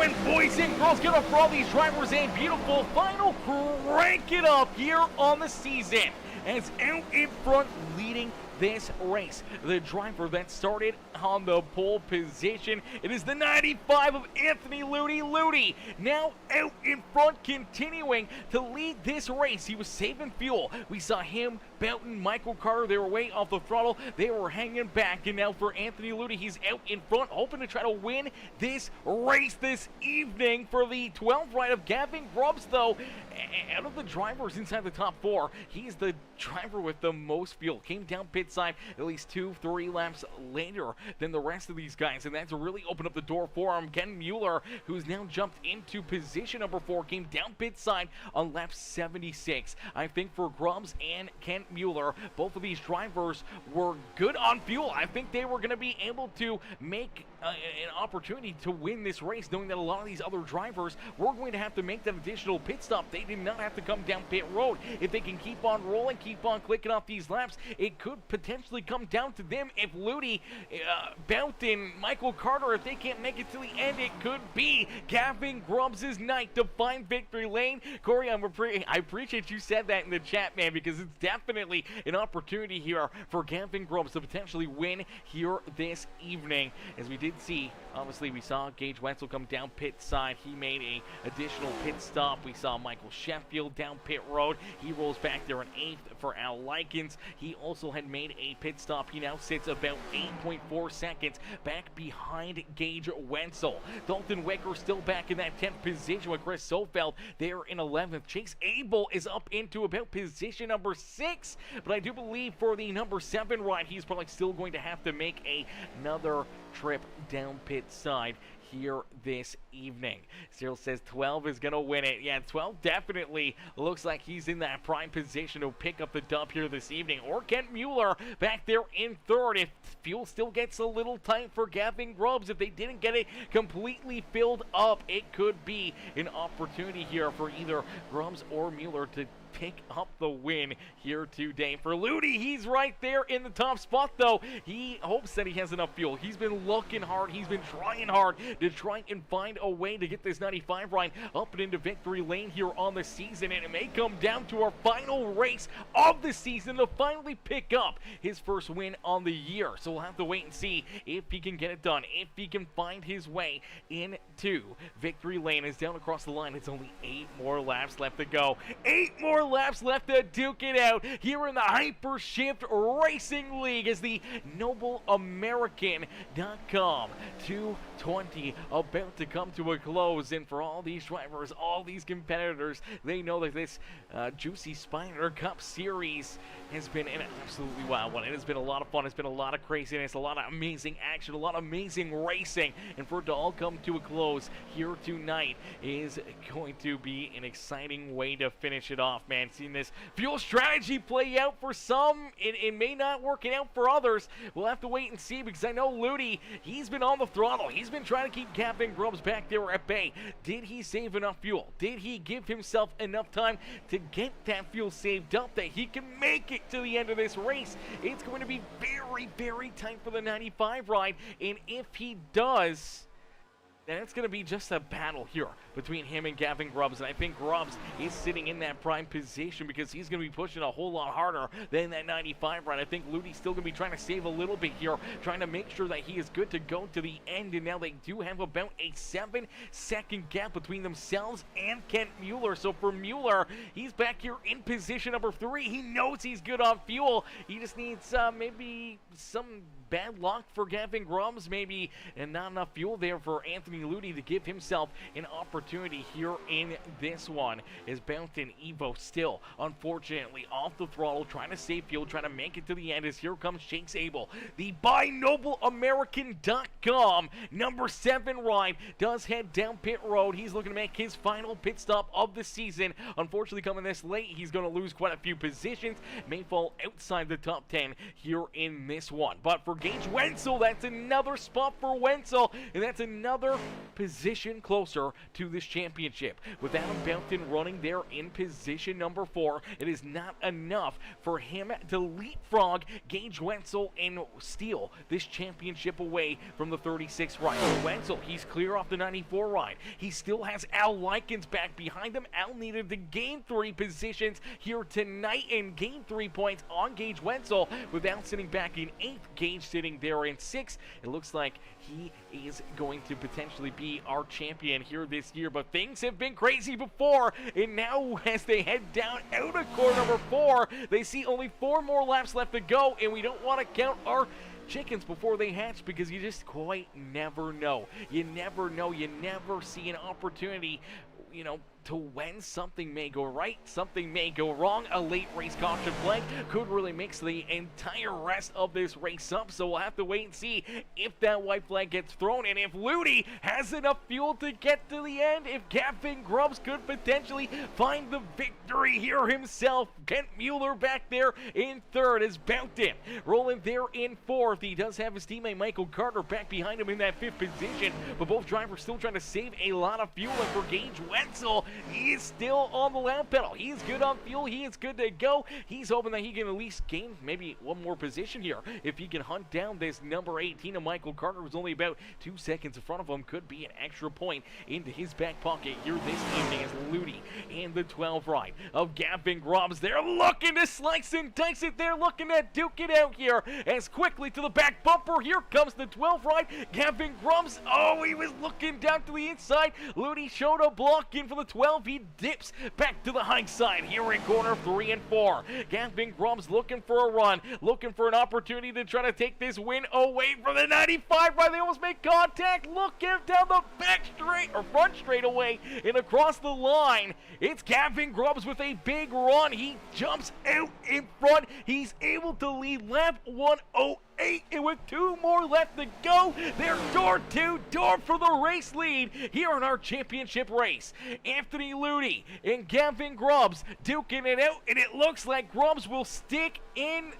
gentlemen, boys and girls, get up for all these drivers a beautiful final crank it up here on the season. As out in front leading this race, the driver that started on the pole position, it is the 95 of Anthony Ludi. Now out in front, continuing to lead this race. He was saving fuel. We saw him, Belton, Michael Carter, they were way off the throttle. They were hanging back, and now for Anthony Ludi, he's out in front, hoping to try to win this race this evening for the 12th ride of Gavin Grubbs, though. Out of the drivers inside the top 4, he's the driver with the most fuel. Came down pit side at least 2-3 laps later than the rest of these guys, and that's really opened up the door for him. Ken Mueller, who's now jumped into position number 4, came down pit side on lap 76. I think for Grubbs and Ken Mueller, both of these drivers were good on fuel. I think they were going to be able to make an opportunity to win this race, knowing that a lot of these other drivers were going to have to make that additional pit stop. They did not have to come down pit road. If they can keep on rolling, keep on clicking off these laps, it could potentially come down to them. If Ludi, Belton, Michael Carter, if they can't make it to the end, it could be Gavin Grubbs' night to find victory lane. Corey, I appreciate you said that in the chat, man, because it's definitely an opportunity here for Gavin Grubbs to potentially win here this evening. As we did see, obviously, we saw Gage Wetzel come down pit side. He made a additional pit stop. We saw Michael Sheffield down pit road. He rolls back there in 8th for Al Likens. He also had made a pit stop. He now sits about 8.4 seconds back behind Gage Wetzel. Dalton Wicker still back in that 10th position with Chris Sofeld there in 11th. Chase Abel is up into about position number 6, but I do believe for the number 7 ride, he's probably still going to have to make another trip down pit side here this evening. Cyril says 12 is going to win it. Yeah, 12 definitely looks like he's in that prime position to pick up the dub here this evening. Or Kent Mueller back there in 3rd. If fuel still gets a little tight for Gavin Grubbs, if they didn't get it completely filled up, it could be an opportunity here for either Grubbs or Mueller to pick up the win here today. For Ludi, he's right there in the top spot, though. He hopes that he has enough fuel. He's been looking hard. He's been trying hard to try and find a way to get this 95 ride up and into victory lane here on the season, and it may come down to our final race of the season to finally pick up his first win on the year. So we'll have to wait and see if he can get it done, if he can find his way into victory lane. Is down across the line. It's only 8 more laps left to go. 8 more laps left to duke it out here in the Hyper Shift Racing League as the NobleAmerican.com 220 about to come to a close. And for all these drivers, all these competitors, they know that this Juicy Spider Cup Series has been an absolutely wild one. It has been a lot of fun. It's been a lot of craziness, a lot of amazing action, a lot of amazing racing. And for it to all come to a close here tonight is going to be an exciting way to finish it off, man. Seeing this fuel strategy play out for some, it may not work out for others. We'll have to wait and see, because I know Ludi, he's been on the throttle. He's been trying to keep Gavin Grubbs back there at bay. Did he save enough fuel? Did he give himself enough time to get that fuel saved up that he can make it to the end of this race? It's going to be very, very tight for the 95 ride, and if he does, then it's going to be just a battle here between him and Gavin Grubbs. And I think Grubbs is sitting in that prime position because he's going to be pushing a whole lot harder than that 95 ride. I think Ludi's still going to be trying to save a little bit here, trying to make sure that he is good to go to the end. And now they do have about a 7-second gap between themselves and Kent Mueller. So for Mueller, he's back here in position number 3. He knows he's good on fuel. He just needs maybe some bad luck for Gavin Grubbs, maybe, and not enough fuel there for Anthony Ludi to give himself an opportunity here in this one. Is Belton Evo still, unfortunately, off the throttle, trying to save fuel, trying to make it to the end, as here comes Chase Abel. The BuyNobleAmerican.com number 7 ride does head down pit road. He's looking to make his final pit stop of the season. Unfortunately, coming this late, he's going to lose quite a few positions, may fall outside the top 10 here in this one. But for Gage Wenzel, that's another spot for Wenzel, and that's another position closer to this championship. With Adam Belton running there in position number 4, it is not enough for him to leapfrog Gage Wenzel and steal this championship away from the 36 ride. Wenzel, he's clear off the 94 ride. He still has Al Likens back behind him. Al needed to gain 3 positions here tonight and gain 3 points on Gage Wenzel, with Al sitting back in 8th, Gage sitting there in 6th. It looks like he is going to potentially be our champion here this year, but things have been crazy before, and now as they head down out of corner number 4, they see only 4 more laps left to go, and we don't want to count our chickens before they hatch, because you just quite never know. You never know. You never see an opportunity, you know, to when something may go right, something may go wrong. A late race caution flag could really mix the entire rest of this race up, so we'll have to wait and see if that white flag gets thrown, and if Ludi has enough fuel to get to the end, if Gavin Grubbs could potentially find the victory here himself. Kent Mueller back there in 3rd as Belton rolling there in 4th. He does have his teammate Michael Carter back behind him in that 5th position, but both drivers still trying to save a lot of fuel, and for Gage Wenzel, he is still on the lap pedal. He is good on fuel. He is good to go. He's hoping that he can at least gain maybe 1 more position here. If he can hunt down this number 18 of Michael Carter, who's only about 2 seconds in front of him, could be an extra point into his back pocket here this evening as Ludi and the 12 ride of Gavin Grubbs. They're looking to slice and dice it. They're looking to duke it out here as quickly to the back bumper. Here comes the 12 ride. Gavin Grubbs, oh, he was looking down to the inside. Ludi showed a block in for the 12. He dips back to the high side here in corner 3 and 4. Gavin Grubbs looking for a run, looking for an opportunity to try to take this win away from the 95 ride. They almost make contact. Look at down the back straight, or front straightaway, and across the line. It's Gavin Grubbs with a big run. He jumps out in front. He's able to lead lap 108. And with 2 more left to go, they're door to door for the race lead here in our championship race. Anthony Ludi and Gavin Grubbs duking it out, and it looks like Grubbs will stick in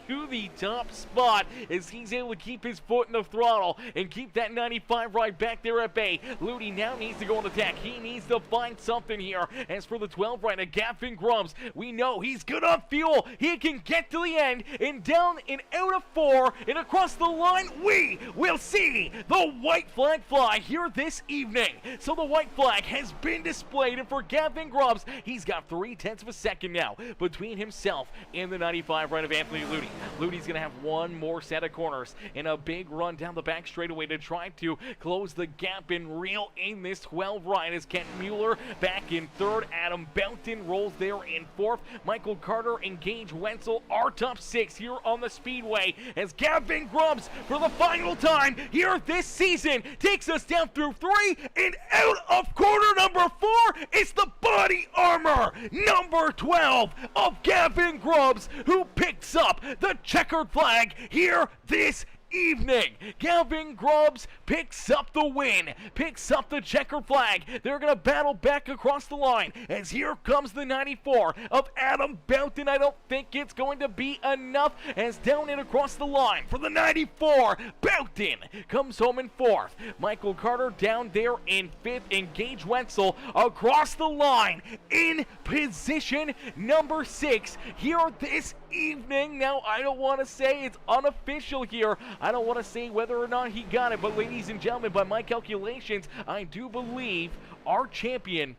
to the top spot as he's able to keep his foot in the throttle and keep that 95 ride back there at bay. Ludi now needs to go on attack. He needs to find something here. As for the 12 ride of Gavin Grubbs, we know he's good on fuel. He can get to the end, and down and out of 4 and across the line, we will see the white flag fly here this evening. So the white flag has been displayed, and for Gavin Grubbs, he's got 3/10 of a second now between himself and the 95 ride of Anthony Ludi. Ludi's going to have 1 more set of corners and a big run down the back straightaway to try to close the gap and reel in this 12 ride as Kent Mueller back in 3rd. Adam Belton rolls there in 4th. Michael Carter and Gage Wenzel are top 6 here on the Speedway as Gavin Grubbs, for the final time here this season, takes us down through 3 and out of corner number 4. It's the body armor number 12 of Gavin Grubbs, who picks up the checkered flag here this evening. Gavin Grubbs picks up the win, picks up the checkered flag. They're going to battle back across the line as here comes the 94 of Adam Belton. I don't think it's going to be enough as down and across the line for the 94. Belton comes home in 4th. Michael Carter down there in 5th, and Gage Wenzel across the line in position number 6 here this evening. Now, I don't want to say it's unofficial here. I don't want to say whether or not he got it, but ladies and gentlemen, by my calculations, I do believe our champion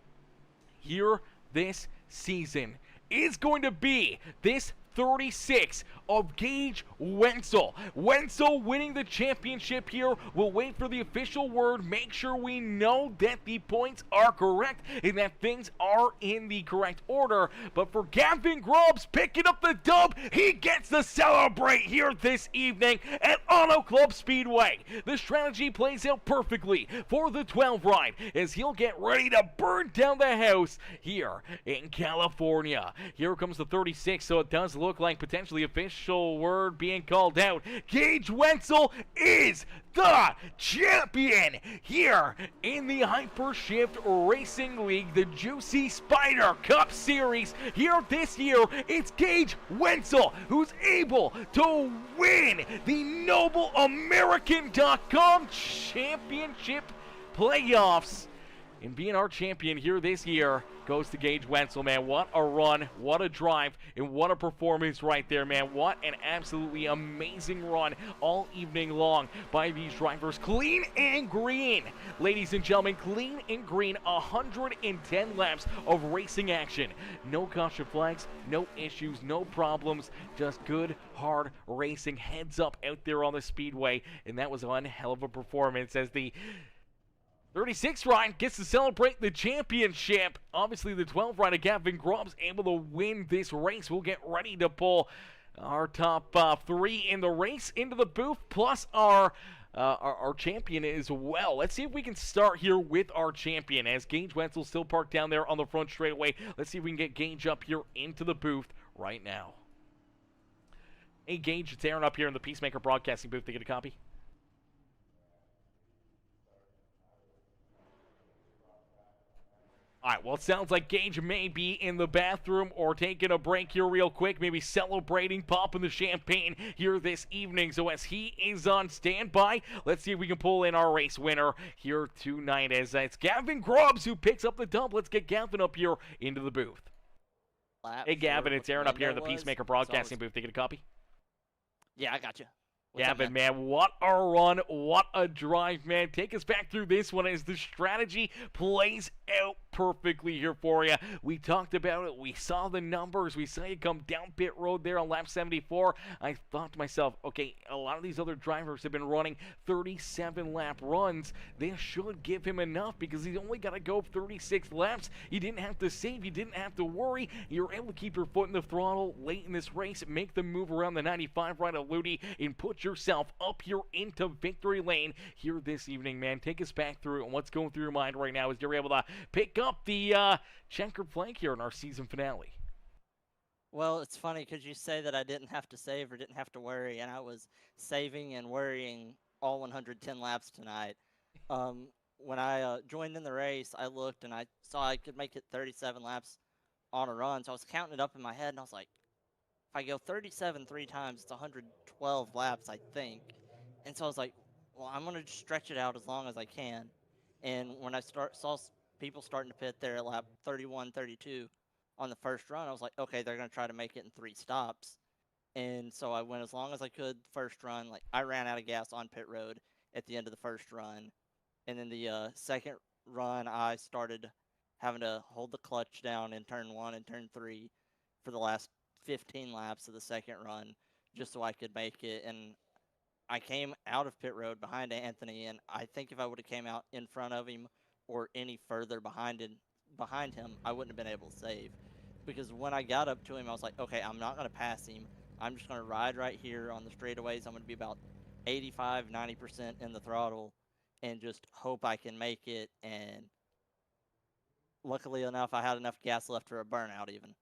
here this season is going to be this 36 of Gage Wenzel. Wenzel winning the championship here. We'll wait for the official word, make sure we know that the points are correct and that things are in the correct order. But for Gavin Grubbs picking up the dub, he gets to celebrate here this evening at Auto Club Speedway. The strategy plays out perfectly for the 12 ride as he'll get ready to burn down the house here in California. Here comes the 36, so it does look like potentially official word being called out. Gage Wenzel is the champion here in the Hypershift Racing League, the Juicy Spider Cup Series. Here this year, it's Gage Wenzel who's able to win the NobleAmerican.com Championship playoffs. And being our champion here this year goes to Gage Wenzel, man. What a run, what a drive, and what a performance right there, man. What an absolutely amazing run all evening long by these drivers. Clean and green, ladies and gentlemen, clean and green. 110 laps of racing action. No caution flags, no issues, no problems. Just good, hard racing. Heads up out there on the speedway. And that was one hell of a performance as the 36 ride gets to celebrate the championship. Obviously, the 12 rider Gavin Grubbs able to win this race. We'll get ready to pull our top three in the race into the booth, plus our champion as well. Let's see if we can start here with our champion, as Gage Wenzel still parked down there on the front straightaway. Let's see if we can get Gage up here into the booth right now. Hey, Gage, it's Aaron up here in the Peacemaker Broadcasting booth. They get a copy? All right, well, it sounds like Gage may be in the bathroom or taking a break here real quick, maybe celebrating, popping the champagne here this evening. So as he is on standby, let's see if we can pull in our race winner here tonight, as it's Gavin Grubbs who picks up the dub. Let's get Gavin up here into the booth. Hey, Gavin, it's Aaron up here in the Peacemaker Broadcasting booth. They get a copy? Yeah, I got you. Gavin, man, what a run, what a drive, man. Take us back through this one as the strategy plays out perfectly here for you. We talked about it. We saw the numbers. We saw you come down pit road there on lap 74. I thought to myself, okay, a lot of these other drivers have been running 37-lap runs. They should give him enough because he's only got to go 36 laps. You didn't have to save. You didn't have to worry. You were able to keep your foot in the throttle late in this race, make the move around the 95 right of Ludi, and put yourself up here into victory lane here this evening, man. Take us back through it and what's going through your mind right now as you're able to pick up the checkered flag here in our season finale. Well, it's funny because you say that I didn't have to save or didn't have to worry, and I was saving and worrying all 110 laps tonight. When I joined in the race, I looked and I saw I could make it 37 laps on a run, so I was counting it up in my head, and I was like, if I go 37 three times, it's 112 laps, I think. And so I was like, well, I'm going to stretch it out as long as I can. And when I saw people starting to pit there at lap 31, 32 on the first run, I was like, okay, they're going to try to make it in 3 stops. And so I went as long as I could first run. Like, I ran out of gas on pit road at the end of the first run. And then the second run, I started having to hold the clutch down in turn 1 and turn 3 for the last 15 laps of the second run just so I could make it. And I came out of pit road behind Anthony, and I think if I would have came out in front of him or any further behind him, I wouldn't have been able to save. Because when I got up to him, I was like, okay, I'm not going to pass him. I'm just going to ride right here on the straightaways. I'm going to be about 85, 90% in the throttle and just hope I can make it. And luckily enough, I had enough gas left for a burnout even.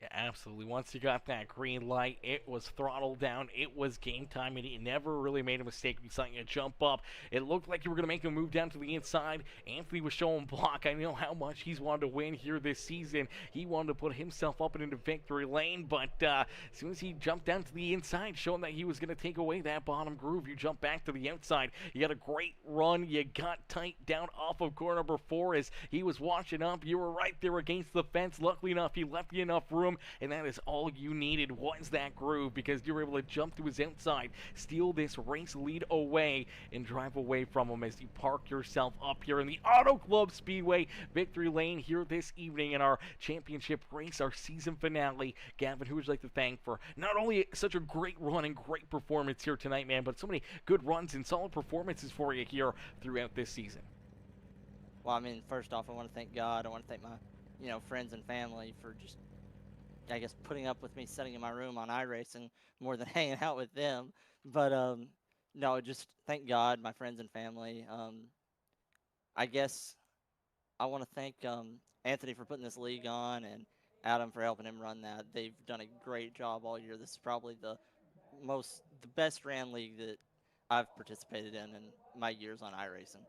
Yeah, absolutely. Once you got that green light, it was throttle down. It was game time, and he never really made a mistake. We saw you jump up. It looked like you were going to make a move down to the inside. Anthony was showing block. I know how much he's wanted to win here this season. He wanted to put himself up and into victory lane, but as soon as he jumped down to the inside, showing that he was going to take away that bottom groove, you jump back to the outside. You got a great run. You got tight down off of corner number 4 as he was watching up. You were right there against the fence. Luckily enough, he left you enough room. And that is all you needed was that groove, because you were able to jump to his outside, steal this race lead away, and drive away from him as you park yourself up here in the Auto Club Speedway victory lane here this evening in our championship race, our season finale. Gavin, who would you like to thank for not only such a great run and great performance here tonight, man, but so many good runs and solid performances for you here throughout this season? Well, I mean, first off, I want to thank God. I want to thank my, friends and family for just, I guess, putting up with me sitting in my room on iRacing more than hanging out with them. But no, just thank God, my friends and family. I guess I want to thank Anthony for putting this league on and Adam for helping him run that. They've done a great job all year. This is probably the best ran league that I've participated in my years on iRacing.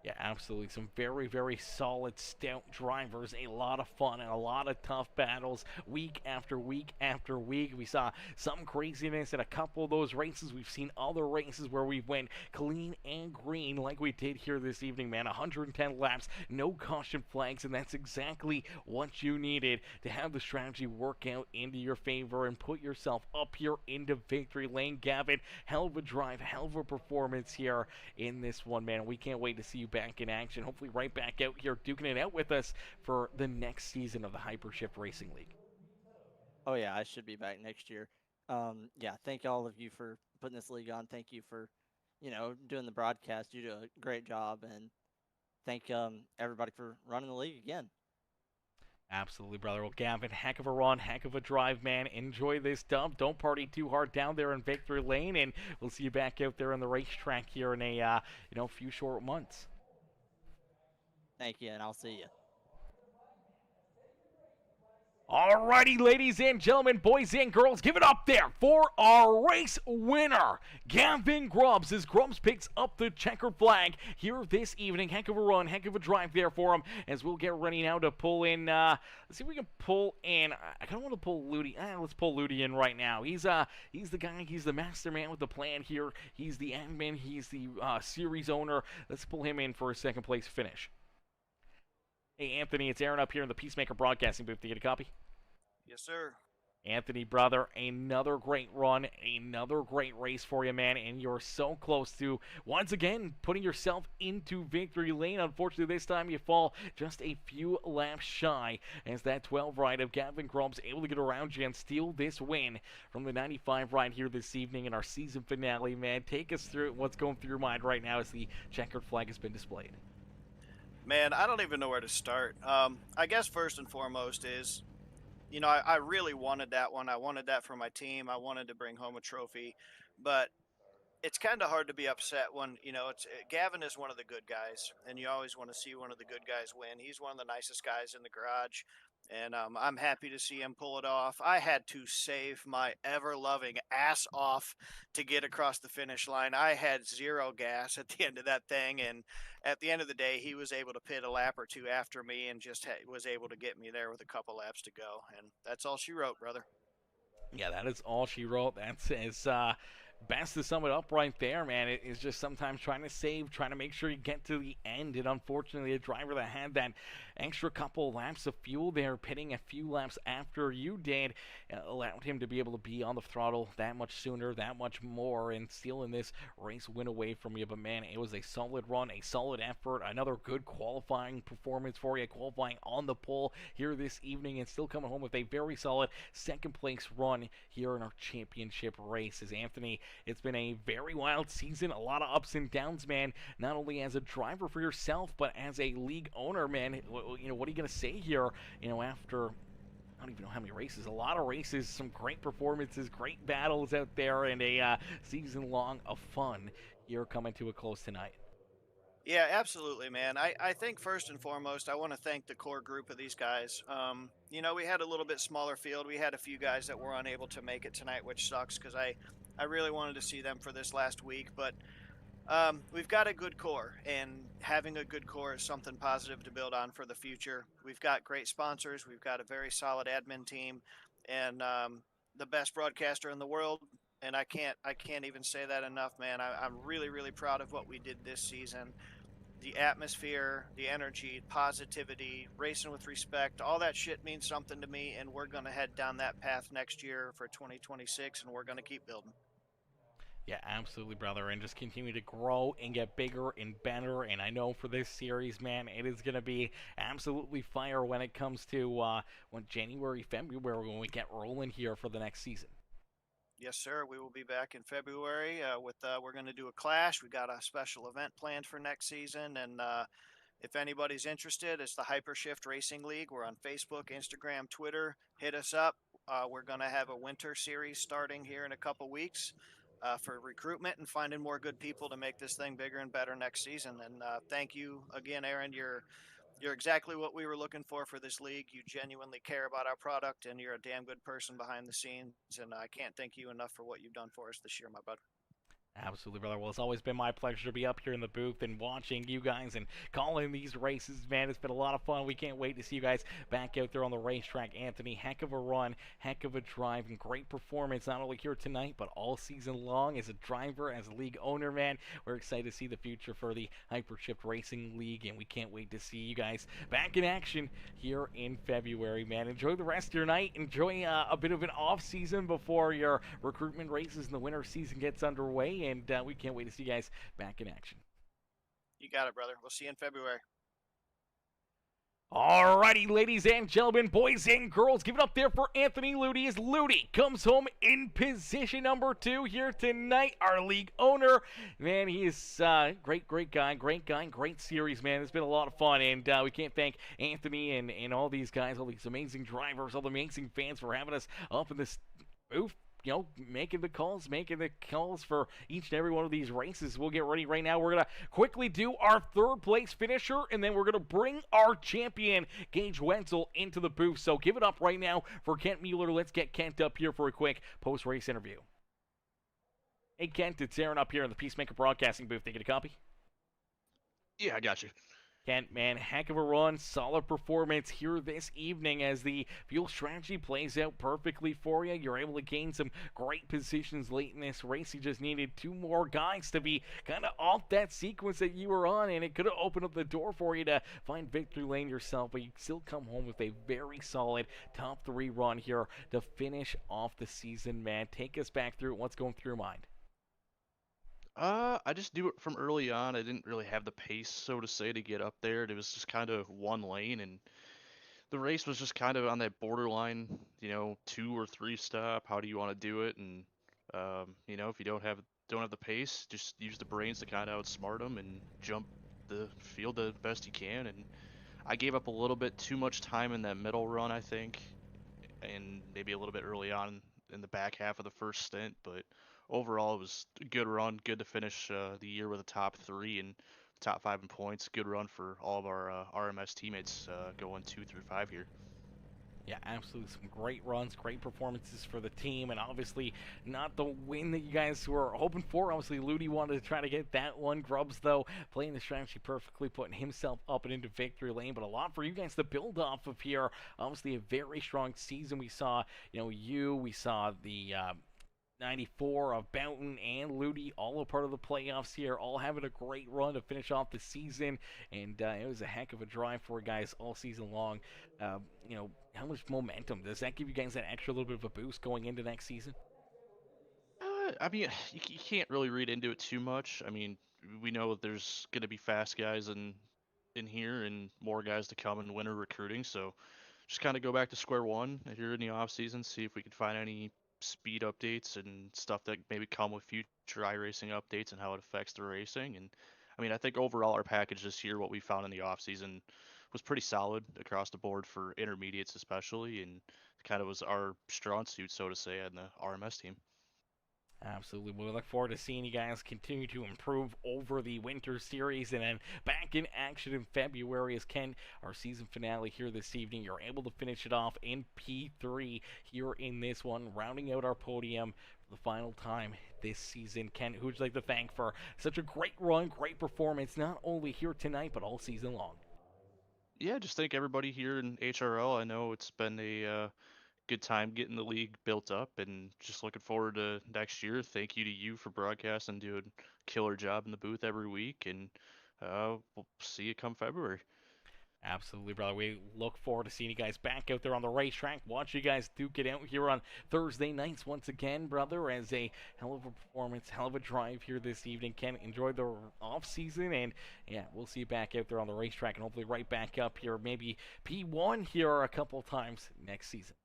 Yeah, absolutely. Some very, very solid, stout drivers. A lot of fun and a lot of tough battles week after week after week. We saw some craziness in a couple of those races. We've seen other races where we went clean and green like we did here this evening, man. 110 laps, no caution flags, and that's exactly what you needed to have the strategy work out into your favor and put yourself up here into victory lane. Gavin, hell of a drive, hell of a performance here in this one, man. We can't wait to see you back in action. Hopefully right back out here duking it out with us for the next season of the Hypershift Racing League. Oh yeah, I should be back next year. Yeah, thank all of you for putting this league on. Thank you for, doing the broadcast. You do a great job, and thank everybody for running the league again. Absolutely, brother. Well, Gavin, heck of a run, heck of a drive, man. Enjoy this dub. Don't party too hard down there in Victory Lane, and we'll see you back out there on the racetrack here in a few short months. Thank you, and I'll see you. Alrighty, ladies and gentlemen, boys and girls, give it up there for our race winner, Gavin Grubbs, as Grubbs picks up the checkered flag here this evening. Heck of a run, heck of a drive there for him, as we'll get ready now to pull in, let's see if we can pull in, I kind of want to pull Ludi, let's pull Ludi in right now. He's the guy, he's the master man with the plan here, he's the admin, he's the series owner. Let's pull him in for a second place finish. Hey, Anthony, it's Aaron up here in the Peacemaker Broadcasting booth. Do you get a copy? Yes, sir. Anthony, brother, another great run, another great race for you, man, and you're so close to, once again, putting yourself into victory lane. Unfortunately, this time you fall just a few laps shy, as that 12 ride of Gavin Grubbs able to get around you and steal this win from the 95 ride here this evening in our season finale, man. Take us through what's going through your mind right now as the checkered flag has been displayed. Man, I don't even know where to start. I guess first and foremost is, I really wanted that one. I wanted that for my team. I wanted to bring home a trophy, but it's kind of hard to be upset when, Gavin is one of the good guys, and you always want to see one of the good guys win. He's one of the nicest guys in the garage, and I'm happy to see him pull it off. I had to save my ever-loving ass off to get across the finish line. I had zero gas at the end of that thing, and at the end of the day, he was able to pit a lap or two after me and just was able to get me there with a couple laps to go, and that's all she wrote, brother. Yeah, that is all she wrote. That's as best to sum it up right there, man. It is just sometimes trying to save, trying to make sure you get to the end. And unfortunately, a driver that had that extra couple laps of fuel there, pitting a few laps after you did, allowed him to be able to be on the throttle that much sooner, that much more, and stealing this race win away from you. But man, it was a solid run, a solid effort, another good qualifying performance for you, qualifying on the pole here this evening, and still coming home with a very solid second place run here in our championship race. As Anthony, it's been a very wild season, a lot of ups and downs, man, not only as a driver for yourself, but as a league owner, man. What are you going to say here, after I don't even know how many races, a lot of races, some great performances, great battles out there, and a season long of fun here coming to a close tonight. Yeah, absolutely, man. I think first and foremost, I want to thank the core group of these guys. We had a little bit smaller field. We had a few guys that were unable to make it tonight, which sucks because I really wanted to see them for this last week. But we've got a good core, and having a good core is something positive to build on for the future. We've got great sponsors. We've got a very solid admin team, and the best broadcaster in the world. And I can't even say that enough, man. I'm really, really proud of what we did this season. The atmosphere, the energy, positivity, racing with respect, all that shit means something to me, and we're going to head down that path next year for 2026, and we're going to keep building. Yeah, absolutely, brother, and just continue to grow and get bigger and better. And I know for this series, man, it is going to be absolutely fire when it comes to January, February, when we get rolling here for the next season. Yes, sir. We will be back in February we're going to do a clash. We got a special event planned for next season, and if anybody's interested, it's the Hypershift Racing League. We're on Facebook, Instagram, Twitter. Hit us up. We're going to have a winter series starting here in a couple weeks for recruitment and finding more good people to make this thing bigger and better next season. And thank you again, Aaron. You're exactly what we were looking for this league. You genuinely care about our product, and you're a damn good person behind the scenes. And I can't thank you enough for what you've done for us this year, my bud. Absolutely, brother. Well, it's always been my pleasure to be up here in the booth and watching you guys and calling these races, man. It's been a lot of fun. We can't wait to see you guys back out there on the racetrack. Anthony, heck of a run, heck of a drive, and great performance, not only here tonight, but all season long as a driver, as a league owner, man. We're excited to see the future for the Hypershift Racing League, and we can't wait to see you guys back in action here in February, man. Enjoy the rest of your night. Enjoy a bit of an off season before your recruitment races and the winter season gets underway. And we can't wait to see you guys back in action. You got it, brother. We'll see you in February. Alrighty, ladies and gentlemen, boys and girls, give it up there for Anthony Ludy as Ludy comes home in position number 2 here tonight. Our league owner, man, he is great guy, great series, man. It's been a lot of fun, and we can't thank Anthony and all these guys, all these amazing drivers, all the amazing fans for having us up in this booth. You know, making the calls for each and every one of these races. We'll get ready right now. We're going to quickly do our third place finisher, and then we're going to bring our champion, Gage Wenzel, into the booth. So give it up right now for Kent Mueller. Let's get Kent up here for a quick post-race interview. Hey, Kent, it's Aaron up here in the Peacemaker Broadcasting booth. Taking a copy? Yeah, I got you. Kent, man, heck of a run, solid performance here this evening as the fuel strategy plays out perfectly for you. You're able to gain some great positions late in this race. You just needed 2 more guys to be kind of off that sequence that you were on, and it could have opened up the door for you to find victory lane yourself, but you still come home with a very solid top 3 run here to finish off the season, man. Take us back through what's going through your mind. I just knew it from early on. I didn't really have the pace, so to say, to get up there. It was just kind of one lane, and the race was just kind of on that borderline, 2 or 3 stop. How do you want to do it? And if you don't have the pace, just use the brains to kind of outsmart them and jump the field the best you can. And I gave up a little bit too much time in that middle run, I think, and maybe a little bit early on in the back half of the first stint, but overall it was a good run. Good to finish the year with a top 3 and top 5 in points. Good run for all of our RMS teammates going 2 through 5 here. Yeah, absolutely. Some great runs, great performances for the team, and obviously not the win that you guys were hoping for. Obviously, Ludy wanted to try to get that one. Grubbs, though, playing the strategy perfectly, putting himself up and into victory lane, but a lot for you guys to build off of here. Obviously, a very strong season. We saw, we saw the 94 of Boughton and Ludy, all a part of the playoffs here, all having a great run to finish off the season, and it was a heck of a drive for you guys all season long. How much momentum does that give you guys, that extra little bit of a boost going into next season? You can't really read into it too much. I mean, we know that there's going to be fast guys in here and more guys to come in winter recruiting, so just kind of go back to square one here in the off season, see if we can find any speed updates and stuff that maybe come with future iRacing updates and how it affects the racing. And I think overall our package this year, what we found in the off season, was pretty solid across the board for intermediates especially, and kind of was our strong suit, so to say, on the RMS team. Absolutely. We look forward to seeing you guys continue to improve over the winter series, and then back in action in February as Ken, our season finale here this evening. You're able to finish it off in P3 here in this one, rounding out our podium for the final time this season. Ken, who would you like to thank for such a great run, great performance, not only here tonight, but all season long? Yeah, just thank everybody here in HRL. I know it's been a good time getting the league built up, and just looking forward to next year. Thank you to you for broadcasting, doing a killer job in the booth every week, and we'll see you come February. Absolutely, brother. We look forward to seeing you guys back out there on the racetrack. Watch you guys duke it out here on Thursday nights once again, brother, as a hell of a performance, hell of a drive here this evening. Ken, enjoy the off season, and yeah, we'll see you back out there on the racetrack, and hopefully right back up here, maybe P1 here a couple times next season.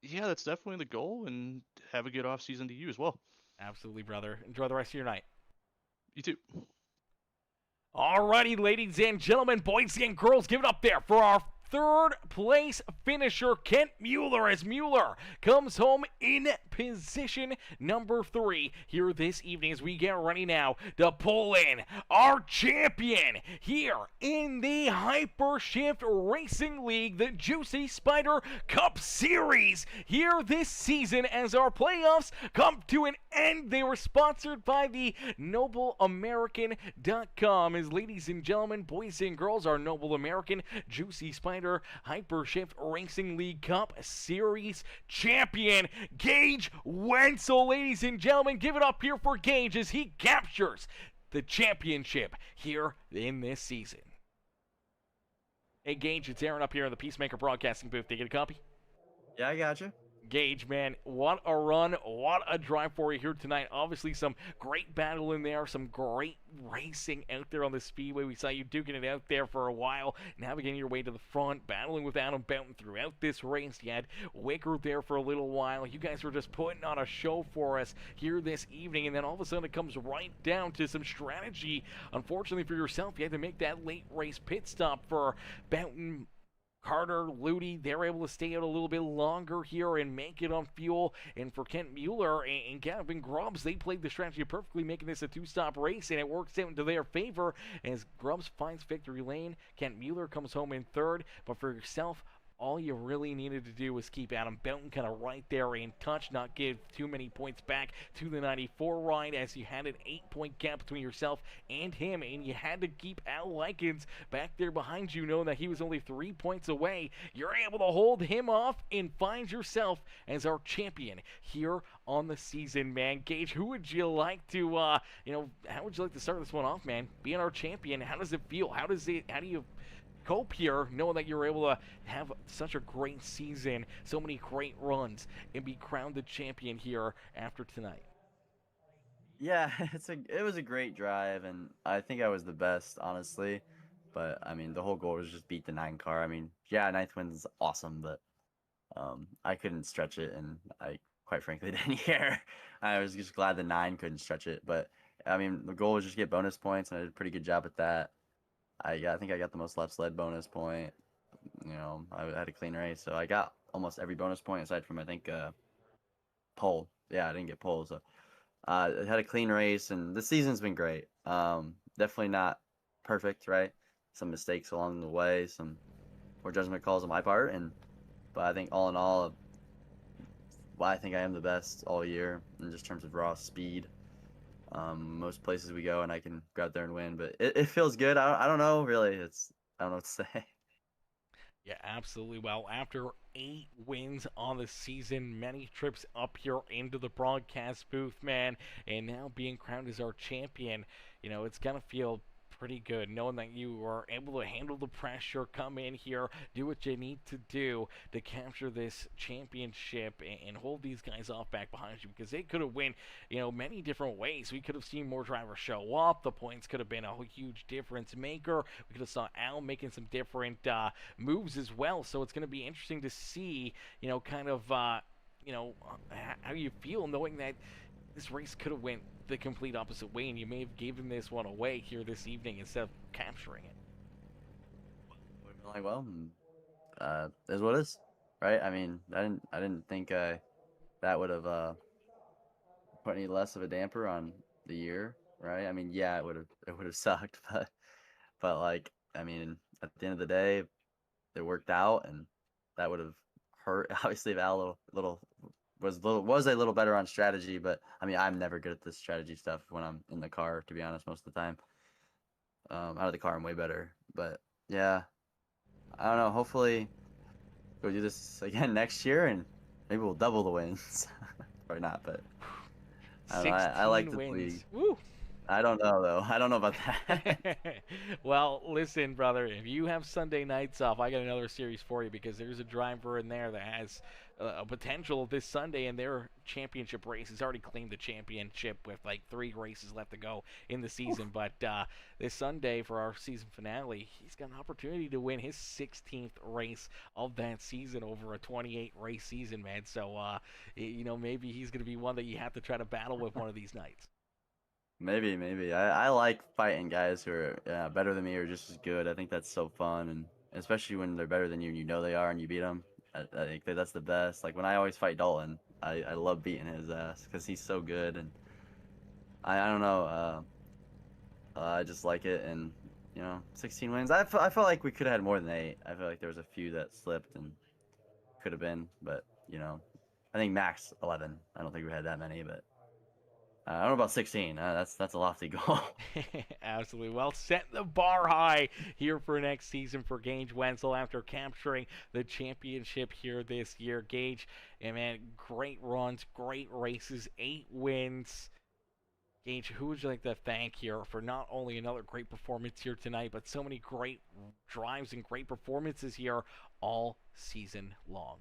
Yeah, that's definitely the goal, and have a good off season to you as well. Absolutely, brother. Enjoy the rest of your night. You too. Alrighty, ladies and gentlemen, boys and girls, give it up there for our third place finisher Kent Mueller, as Mueller comes home in position number 3 here this evening, as we get ready now to pull in our champion here in the Hypershift Racing League, the Juicy Spider Cup Series here this season, as our playoffs come to an end. They were sponsored by the NobleAmerican.com. As ladies and gentlemen, boys and girls, our Noble American Juicy Spider Hypershift Racing League Cup Series champion, Gage Wenzel. Ladies and gentlemen, give it up here for Gage as he captures the championship here in this season. Hey, Gage, it's Aaron up here in the Peacemaker Broadcasting booth. Did you get a copy? Yeah, I got you. Gage, man, what a run, what a drive for you here tonight. Obviously, some great battle in there, some great racing out there on the speedway. We saw you duking it out there for a while, navigating your way to the front, battling with Adam Belton throughout this race. You had Wicker there for a little while. You guys were just putting on a show for us here this evening, and then all of a sudden it comes right down to some strategy. Unfortunately for yourself, you had to make that late race pit stop for Belton, Carter, Ludi. They're able to stay out a little bit longer here and make it on fuel. And for Kent Mueller and Gavin Grubbs, they played the strategy perfectly, making this a 2-stop race, and it works out into their favor as Grubbs finds victory lane. Kent Mueller comes home in third, but for yourself, all you really needed to do was keep Adam Belton kind of right there in touch, not give too many points back to the 94 ride, as you had an 8-point gap between yourself and him, and you had to keep Al Likens back there behind you, knowing that he was only 3 points away. You're able to hold him off and find yourself as our champion here on the season, man. Gage, who would you like to, how would you like to start this one off, man? Being our champion, how does it feel? How do you cope here, knowing that you're able to have such a great season, so many great runs, and be crowned the champion here after tonight? Yeah, it was a great drive, and I think I was the best, honestly. But I mean, the whole goal was just beat the 9 car. I mean, yeah, 9th win's awesome, but I couldn't stretch it, and I quite frankly didn't care. I was just glad the 9 couldn't stretch it. But I mean, the goal was just get bonus points, and I did a pretty good job at that. I think I got the most left sled bonus point. I had a clean race, so I got almost every bonus point aside from, I think, pole. Yeah, I didn't get pole, so I had a clean race, and the season's been great. Definitely not perfect, right? Some mistakes along the way, some poor judgment calls on my part, but I think all in all, I think I am the best all year in just terms of raw speed. Most places we go, and I can go out there and win, but it feels good. I don't know, really. I don't know what to say. Yeah, absolutely. Well, after 8 wins on the season, many trips up here into the broadcast booth, man, and now being crowned as our champion, it's going to feel pretty good knowing that you were able to handle the pressure, come in here, do what you need to do to capture this championship and hold these guys off back behind you, because they could have won many different ways. We could have seen more drivers show up. The points could have been a huge difference maker. We could have saw Al making some different moves as well. So it's going to be interesting to see how you feel knowing that this race could have went the complete opposite way, and you may have given this one away here this evening instead of capturing it. Like, well, is what it is, right? I mean, I didn't think that would have put any less of a damper on the year, right? I mean, yeah, it would have sucked, but like, I mean, at the end of the day, it worked out, and that would have hurt. Obviously, if Al was a little better on strategy, but I mean, I'm never good at this strategy stuff when I'm in the car, to be honest, most of the time. Out of the car, I'm way better. But yeah, I don't know. Hopefully, we'll do this again next year, and maybe we'll double the wins. Or not, but I like the league. Woo! I don't know, though. I don't know about that. Well, listen, brother, if you have Sunday nights off, I got another series for you, because there's a driver in there that has a potential this Sunday in their championship race. He's already claimed the championship with like 3 races left to go in the season. But this Sunday for our season finale, he's got an opportunity to win his 16th race of that season over a 28 race season, man. So, maybe he's going to be one that you have to try to battle with one of these nights. Maybe. I like fighting guys who are better than me or just as good. I think that's so fun, and especially when they're better than you and you know they are and you beat them. I think that's the best. Like when I always fight Dalton, I love beating his ass because he's so good, and I don't know. I just like it, and 16 wins. I felt like we could have had more than 8. I feel like there was a few that slipped and could have been, but I think max 11. I don't think we had that many, but I don't know about 16. That's a lofty goal. Absolutely. Well, set the bar high here for next season for Gage Wenzel after capturing the championship here this year. Gage, and man, great runs, great races, 8 wins. Gage, who would you like to thank here for not only another great performance here tonight, but so many great drives and great performances here all season long?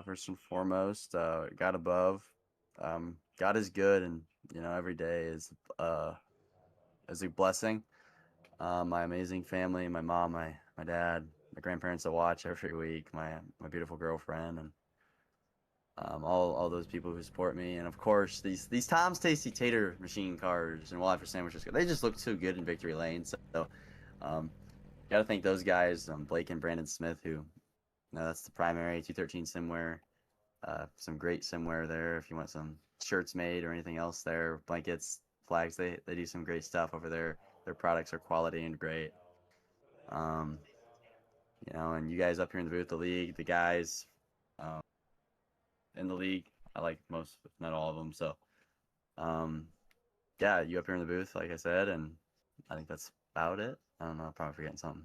First and foremost, got above. God is good, and every day is a blessing. My amazing family, my mom, my dad, my grandparents that watch every week, my beautiful girlfriend, and all those people who support me, and of course these Tom's Tasty Tater Machine cars and Waffle Sandwiches. They just look too good in victory lane. So, gotta thank those guys, Blake and Brandon Smith, who that's the primary 213 Simware. Some great Simware there if you want some shirts made or anything else there, blankets, flags. They do some great stuff over there. Their products are quality and great. And you guys up here in the booth, the league, the guys in the league, I like most, if not all of them. So, yeah, you up here in the booth, like I said, and I think that's about it. I don't know, I'm probably forgetting something.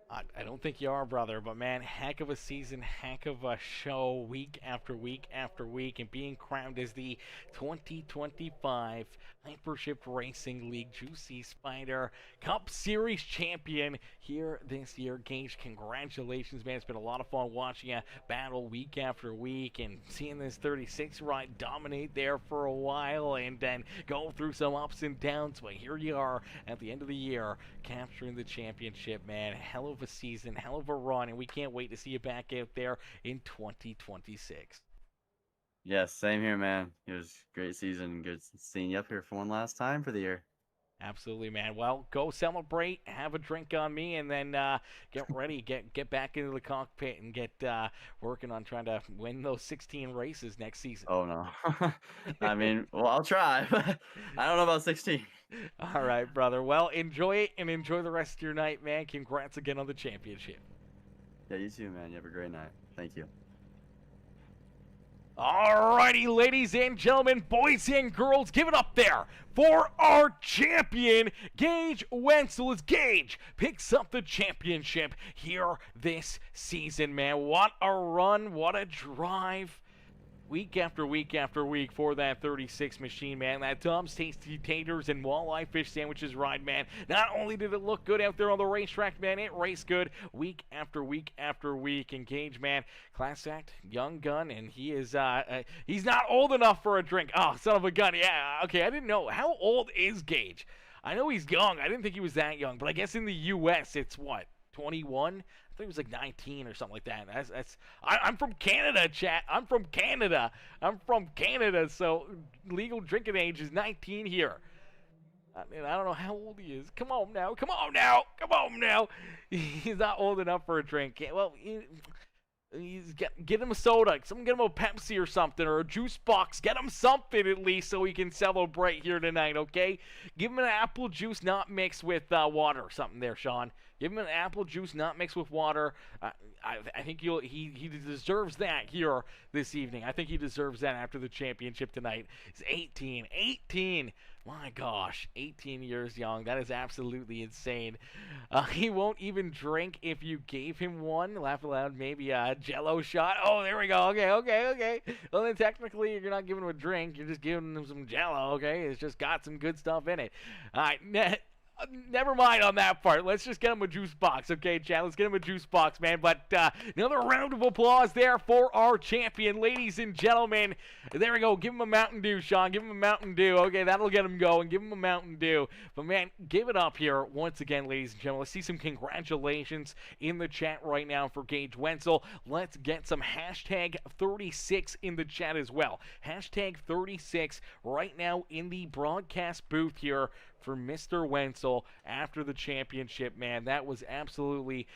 I don't think you are, brother, but man, heck of a season, heck of a show, week after week after week, and being crowned as the 2025 Hypershift Racing League Juicy Spider Cup Series champion here this year. Gage, congratulations, man. It's been a lot of fun watching you battle week after week and seeing this 36 ride dominate there for a while and then go through some ups and downs, but here you are at the end of the year capturing the championship, man. Hell of a season, hell of a run, and we can't wait to see you back out there in 2026. Yes, same here, man. It was a great season. Good seeing you up here for one last time for the year. Absolutely, man. Well, go celebrate, have a drink on me, and then get ready, get back into the cockpit and get working on trying to win those 16 races next season. Oh, no. I mean, well, I'll try, but I don't know about 16. All right, brother. Well, enjoy it and enjoy the rest of your night, man. Congrats again on the championship. Yeah, you too, man. You have a great night. Thank you. Alrighty, ladies and gentlemen, boys and girls, give it up there for our champion, Gage Wenzel. As Gage picks up the championship here this season, man. What a run, what a drive. Week after week after week for that 36 machine, man. That Tom's Tasty Taters and Walleye Fish Sandwiches ride, man. Not only did it look good out there on the racetrack, man, it raced good week after week after week. And Gage, man, class act, young gun, and he is, he's not old enough for a drink. Oh, son of a gun. Yeah, okay, I didn't know. How old is Gage? I know he's young. I didn't think he was that young, but I guess in the U.S. it's what, 21? I think it was like 19 or something like that. I'm from Canada, chat. I'm from Canada. So legal drinking age is 19 here. I mean, I don't know how old he is. Come on now. He's not old enough for a drink. Well, get him a soda. Someone get him a Pepsi or something, or a juice box. Get him something at least so he can celebrate here tonight, okay? Give him an apple juice not mixed with water or something there, Sean. Give him an apple juice not mixed with water. I think he deserves that here this evening. I think he deserves that after the championship tonight. He's 18. My gosh, 18 years young. That is absolutely insane. He won't even drink if you gave him one. Laugh aloud, maybe a Jello shot. Oh, there we go. Okay. Well, then technically you're not giving him a drink. You're just giving him some Jello, okay? It's just got some good stuff in it. All right, Never mind on that part. Let's just get him a juice box, okay, Chad? Let's get him a juice box, man. But another round of applause there for our champion, ladies and gentlemen. There we go. Give him a Mountain Dew, Sean. Give him a Mountain Dew. Okay, that'll get him going. Give him a Mountain Dew. But, man, give it up here once again, ladies and gentlemen. Let's see some congratulations in the chat right now for Gage Wenzel. Let's get some hashtag 36 in the chat as well. Hashtag 36 right now in the broadcast booth here for Mr. Wenzel after the championship, man. That was absolutely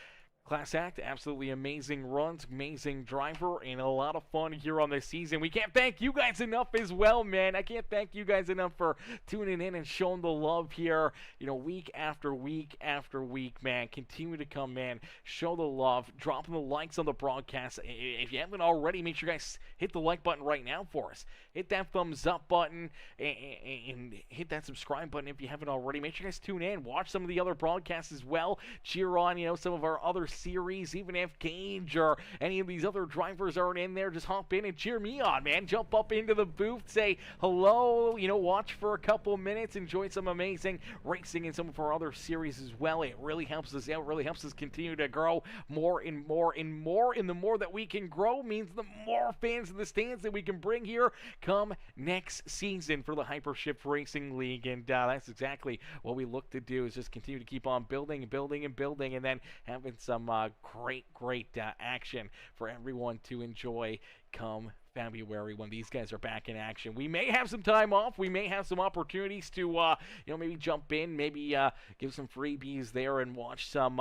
class act, absolutely amazing runs, amazing driver, and a lot of fun here on this season. We can't thank you guys enough as well, man. I can't thank you guys enough for tuning in and showing the love here, week after week after week, man. Continue to come, man. Show the love, dropping the likes on the broadcast. If you haven't already, make sure you guys hit the like button right now for us. Hit that thumbs up button and hit that subscribe button if you haven't already. Make sure you guys tune in. Watch some of the other broadcasts as well. Cheer on, some of our other series. Even if Gage or any of these other drivers aren't in there, just hop in and cheer me on, man. Jump up into the booth, say hello, watch for a couple minutes, enjoy some amazing racing in some of our other series as well. It really helps us out, really helps us continue to grow more and more and more. And the more that we can grow means the more fans in the stands that we can bring here come next season for the Hypershift Racing League. And that's exactly what we look to do, is just continue to keep on building and building and building, and then having some great action for everyone to enjoy come February when these guys are back in action. We may have some time off. We may have some opportunities to, maybe jump in, maybe give some freebies there and watch some,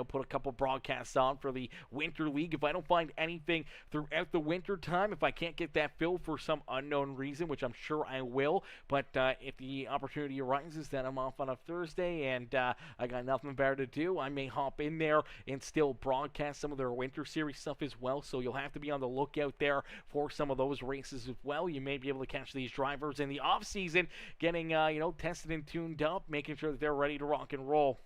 put a couple broadcasts on for the Winter League. If I don't find anything throughout the winter time, if I can't get that filled for some unknown reason, which I'm sure I will, but if the opportunity arises that I'm off on a Thursday and I got nothing better to do, I may hop in there and still broadcast some of their Winter Series stuff as well. So you'll have to be on the lookout there for some of those races as well. You may be able to catch these drivers in the off season, getting tested and tuned up, making sure that they're ready to rock and roll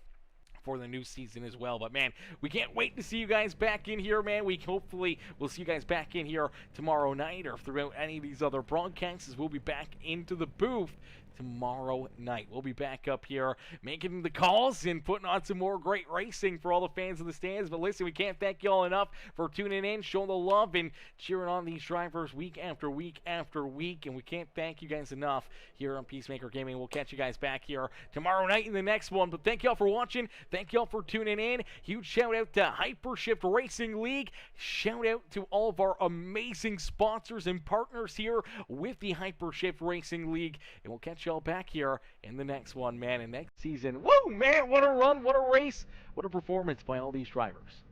for the new season as well. But man, we can't wait to see you guys back in here, man. Hopefully we'll see you guys back in here tomorrow night or throughout any of these other broadcasts, as we'll be back into the booth tomorrow night. We'll be back up here making the calls and putting on some more great racing for all the fans in the stands. But listen, we can't thank you all enough for tuning in, showing the love, and cheering on these drivers week after week after week. And we can't thank you guys enough here on Peacemaker Gaming. We'll catch you guys back here tomorrow night in the next one. But thank you all for watching. Thank you all for tuning in. Huge shout out to Hypershift Racing League. Shout out to all of our amazing sponsors and partners here with the Hypershift Racing League. And we'll catch you all back here in the next one, man, and next season. Woo, man, what a run, what a race, what a performance by all these drivers.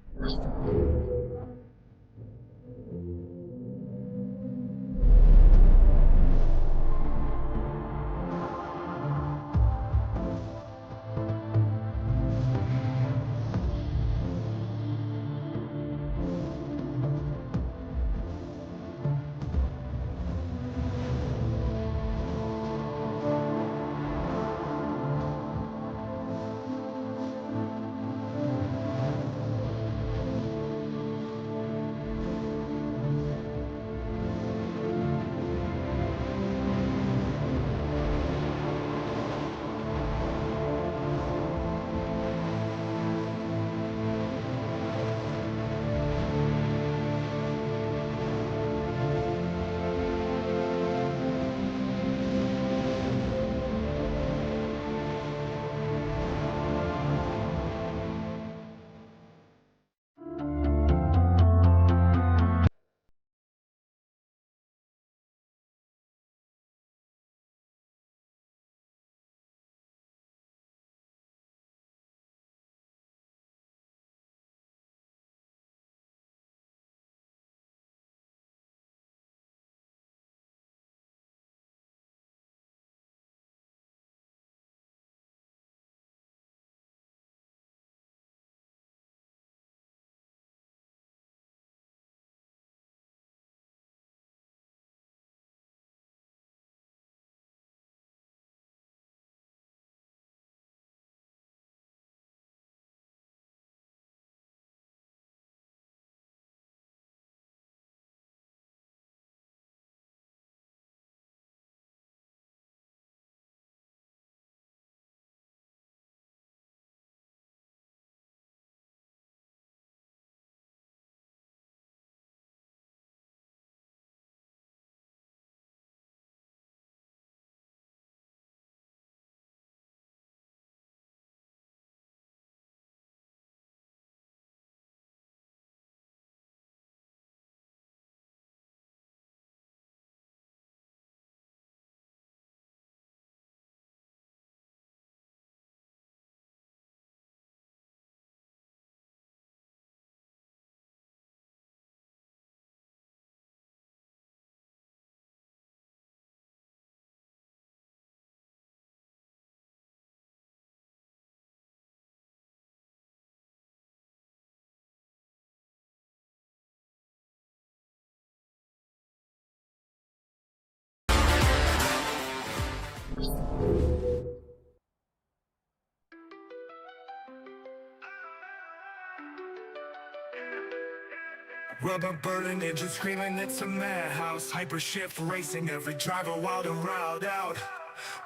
Rubber burning engine screaming, it's a madhouse. Hyper shift racing, every driver wild and riled out.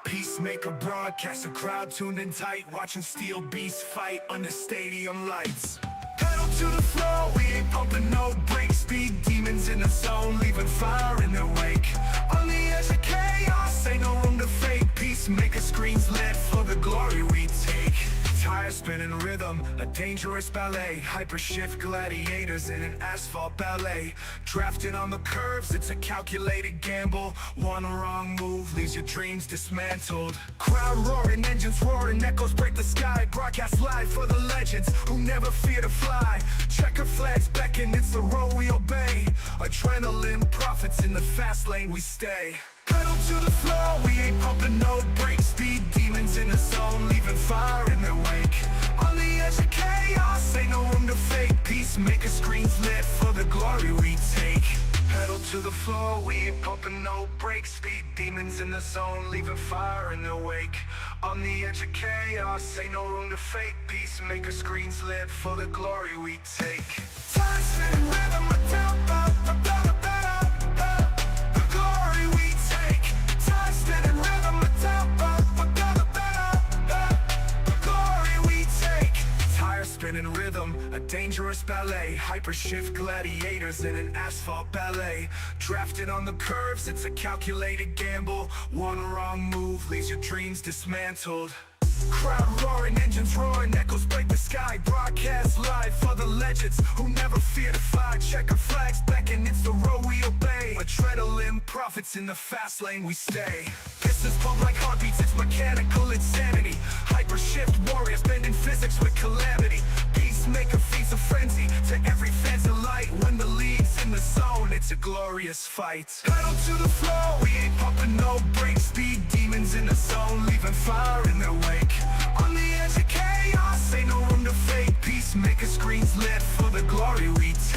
Peacemaker broadcast, a crowd tuned in tight, watching steel beasts fight under stadium lights. Pedal to the floor, we ain't pumping no brakes. Speed demons in the zone, leaving fire in their wake. On the edge of chaos, ain't no room to fake. Peacemaker screens lit for the glory we take. Tires spinning rhythm, a dangerous ballet. Hyper shift gladiators in an asphalt ballet. Drafting on the curves, it's a calculated gamble. One wrong move leaves your dreams dismantled. Crowd roaring, engines roaring, echoes break the sky. Broadcast live for the legends who never fear to fly. Checker flags beckon, it's the road we obey. Adrenaline profits, in the fast lane we stay. Pedal to the floor, we ain't pumping no brakes. Speed demons in the zone, leaving fire in their wake. On the edge of chaos, ain't no room to fake. Peacemaker screens lit for the glory we take. Pedal to the floor, we ain't pumping no brakes. Speed demons in the zone, leaving fire in their wake. On the edge of chaos, ain't no room to fake. Peacemaker screens lit for the glory we take. Time spinning rhythm, a tempo, the glory we take. Time spinning rhythm, a tempo, the glory we take. Tire spinning rhythm, a dangerous ballet. Hyper shift gladiators in an asphalt ballet. Drafted on the curves, it's a calculated gamble. One wrong move leaves your dreams dismantled. Crowd roaring, engines roaring, echoes break the sky. Broadcast live for the legends who never fear to fly. Checker flags beckon, it's the road we obey. Adrenaline profits, in the fast lane we stay. Pistons pump like heartbeats, it's mechanical insanity. Hyper shift warriors bending physics with calamity. Peacemaker feeds a frenzy to every fan's delight. When the lead's in the zone, it's a glorious fight. Pedal to the floor, we ain't pumping no brakes. Speed demons in the zone, leaving fire in their wake. On the edge of chaos, ain't no room to fake. Peacemaker screens lit for the glory we take.